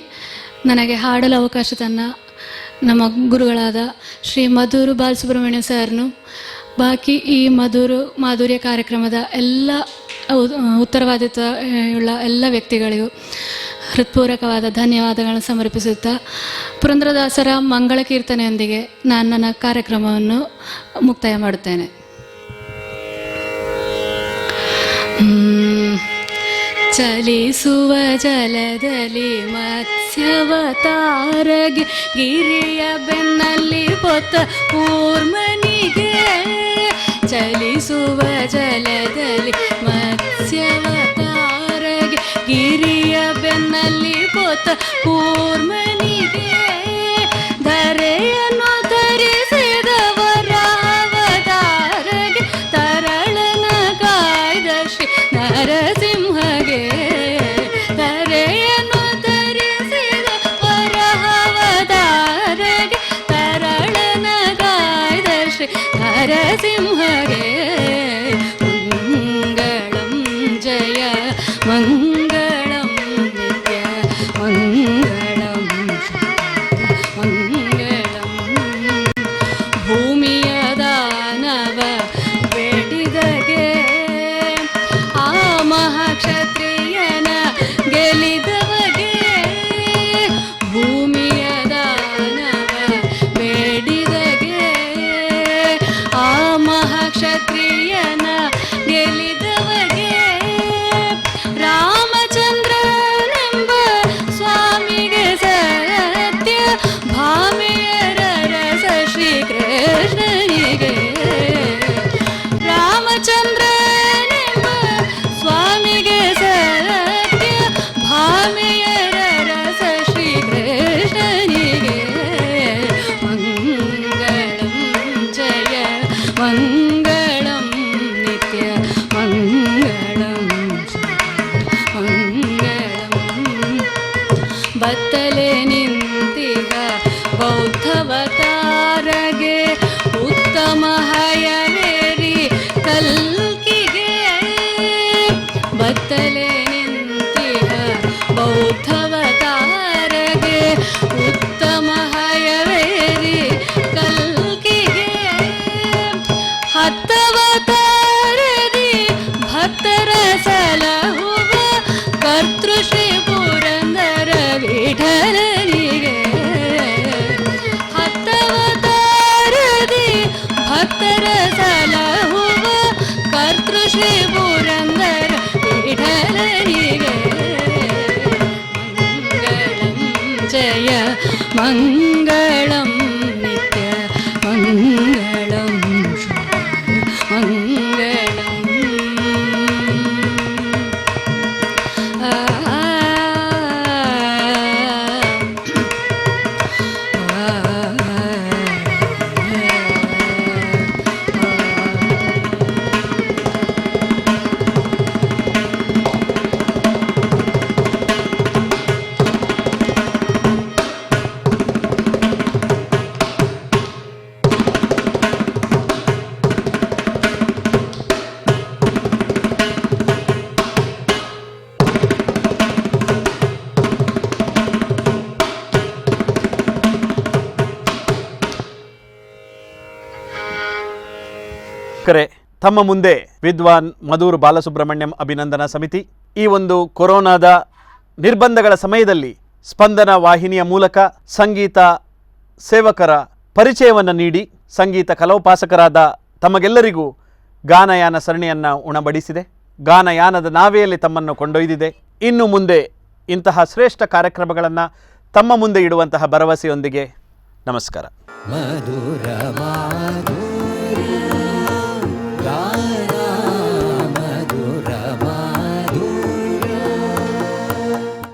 ನನಗೆ ಹಾಡಲು ಅವಕಾಶ ತನ್ನ ನಮ್ಮ ಗುರುಗಳಾದ ಶ್ರೀ ಮಧುರು ಬಾಲಸುಬ್ರಹ್ಮಣ್ಯ ಸರ್ನು, ಬಾಕಿ ಈ ಮಾಧುರ್ಯ ಕಾರ್ಯಕ್ರಮದ ಎಲ್ಲ ಉತ್ತರವಾದಿತ್ವವುಳ್ಳ ಎಲ್ಲ ವ್ಯಕ್ತಿಗಳಿಗೂ ಹೃತ್ಪೂರ್ವಕವಾದ ಧನ್ಯವಾದಗಳನ್ನು ಸಮರ್ಪಿಸುತ್ತಾ ಪುರಂದರದಾಸರ ಮಂಗಳ ಕೀರ್ತನೆಯೊಂದಿಗೆ ನಾನು ನನ್ನ ಕಾರ್ಯಕ್ರಮವನ್ನು ಮುಕ್ತಾಯ ಮಾಡುತ್ತೇನೆ. ಚಲಿಸುವ ಜಲದಲ್ಲಿ ಮತ್ಸ್ಯವತಾರಗೆ, ಗಿರಿಯ ಬೆನ್ನಲ್ಲಿ ಪೊತ್ತ ಕೂರ್ಮನಿಗೆ. ಚಲಿಸುವ ಜಲದಲ್ಲಿ ಮತ್ಸ್ಯವತಾರಗೆ, ಗಿರಿಯ ಬೆನ್ನಲ್ಲಿ ಪೊತ್ತ ಕೂರ್ಮನಿಗೆ. ಧರೆಯನ್ನು ಧರಿಸಿದವರ ಅವತಾರಗೆ, ತರಳನ ಕಾಯ್ದ ಶ್ರೀ ನರಸಿಂಹಗೆ. ಧರೆಯನ್ನು ಧರಿಸಿದವರ ಅವತಾರಗೆ, ತರಳನ ಕಾಯ್ದ ಶ್ರೀ ನರಸಿಂಹಗೆ. ಮಂಗಳಂ ಜಯ ಮಂಗಳಂ ನಿತ್ಯ ಮಂಗಳಂ ಮಂಗಳಂ. ಭೂಮಿಯ ದಾನವ ಬೇಡಿದಗೆ, ಆ ಮಹಾಕ್ಷತ್ರಿಯನ ಗೆಲಿದವಗೆ. ಭೂಮಿಯ ದಾನವ ಬೇಡಿದಗೆ, ಆ ಮಹಾಕ್ಷತ್ರಿಯನ ಗೆಲಿದವಗೆ. ರಾಮಚಂದ್ರನೆಂಬ ಸ್ವಾಮಿಗೆ ಸತ್ಯ ಭಾಮೆಯರ ರಸ ಶ್ರೀಕೃಷ್ಣನಿಗೆ. ರಾಮಚಂದ್ರನೆಂಬ ಸ್ವಾಮಿಗೆ ಸತ್ಯ ಭಾಮೆಯರ ರಸ ಶ್ರೀಕೃಷ್ಣನಿಗೆ. ಮಂಗಳಂ ಜಯ ಮಂಗಳಂ ನಿತ್ಯ ಮಂಗಳಂ ಮಂಗಳಂ. ಬತ್ತಲೆ ನಿಂತಿಗ ಬೌದ್ಧವತಾರಗೆ, ಉತ್ತಮ ಹಯವೇರಿ ಕಲ್ಕಿಗೆ. ಬತ್ತಲೆ ನಿಂತಿಗ ಬೌದ್ಧವತಾರಗೆ, ಉತ್ತಮ ಹಯವೇರಿ ಕಲ್ಕಿಗೆ. ಹತ್ತವತಾರದಿ ಭಕ್ತರ ಸಲಹುವ ಕರ್ತೃ ಶ್ರೀ ಪುರಂದರ ವಿಠಲನಿಗೆ. ಹತ್ತವತಾರದಿ ಭಕ್ತರ ಸಲಹುವ ಕರ್ತೃ ಶ್ರೀ ಪುರಂದರ ವಿಠಲನಿಗೆ. ಮಂಗಳಂ ಜಯ ಮಂಗಳಂ ನಿತ್ಯ ಮಂಗಳಂ ಮಂಗಳಂ. ತಮ್ಮ ಮುಂದೆ ವಿದ್ವಾನ್ ಮಧುರು ಬಾಲಸುಬ್ರಹ್ಮಣ್ಯಂ ಅಭಿನಂದನಾ ಸಮಿತಿ ಈ ಒಂದು ಕೊರೋನಾದ ನಿರ್ಬಂಧಗಳ ಸಮಯದಲ್ಲಿ ಸ್ಪಂದನ ವಾಹಿನಿಯ ಮೂಲಕ ಸಂಗೀತ ಸೇವಕರ ಪರಿಚಯವನ್ನು ನೀಡಿ ಸಂಗೀತ ಕಲೋಪಾಸಕರಾದ ತಮಗೆಲ್ಲರಿಗೂ ಗಾನಯಾನ ಸರಣಿಯನ್ನು ಉಣಬಡಿಸಿದೆ. ಗಾನಯಾನದ ನಾವೆಯಲ್ಲಿ ತಮ್ಮನ್ನು ಕೊಂಡೊಯ್ದಿದೆ. ಇನ್ನು ಮುಂದೆ ಇಂತಹ ಶ್ರೇಷ್ಠ ಕಾರ್ಯಕ್ರಮಗಳನ್ನು ತಮ್ಮ ಮುಂದೆ ಇಡುವಂತಹ ಭರವಸೆಯೊಂದಿಗೆ ನಮಸ್ಕಾರ. ಮಧುರ ಮಾಧುರ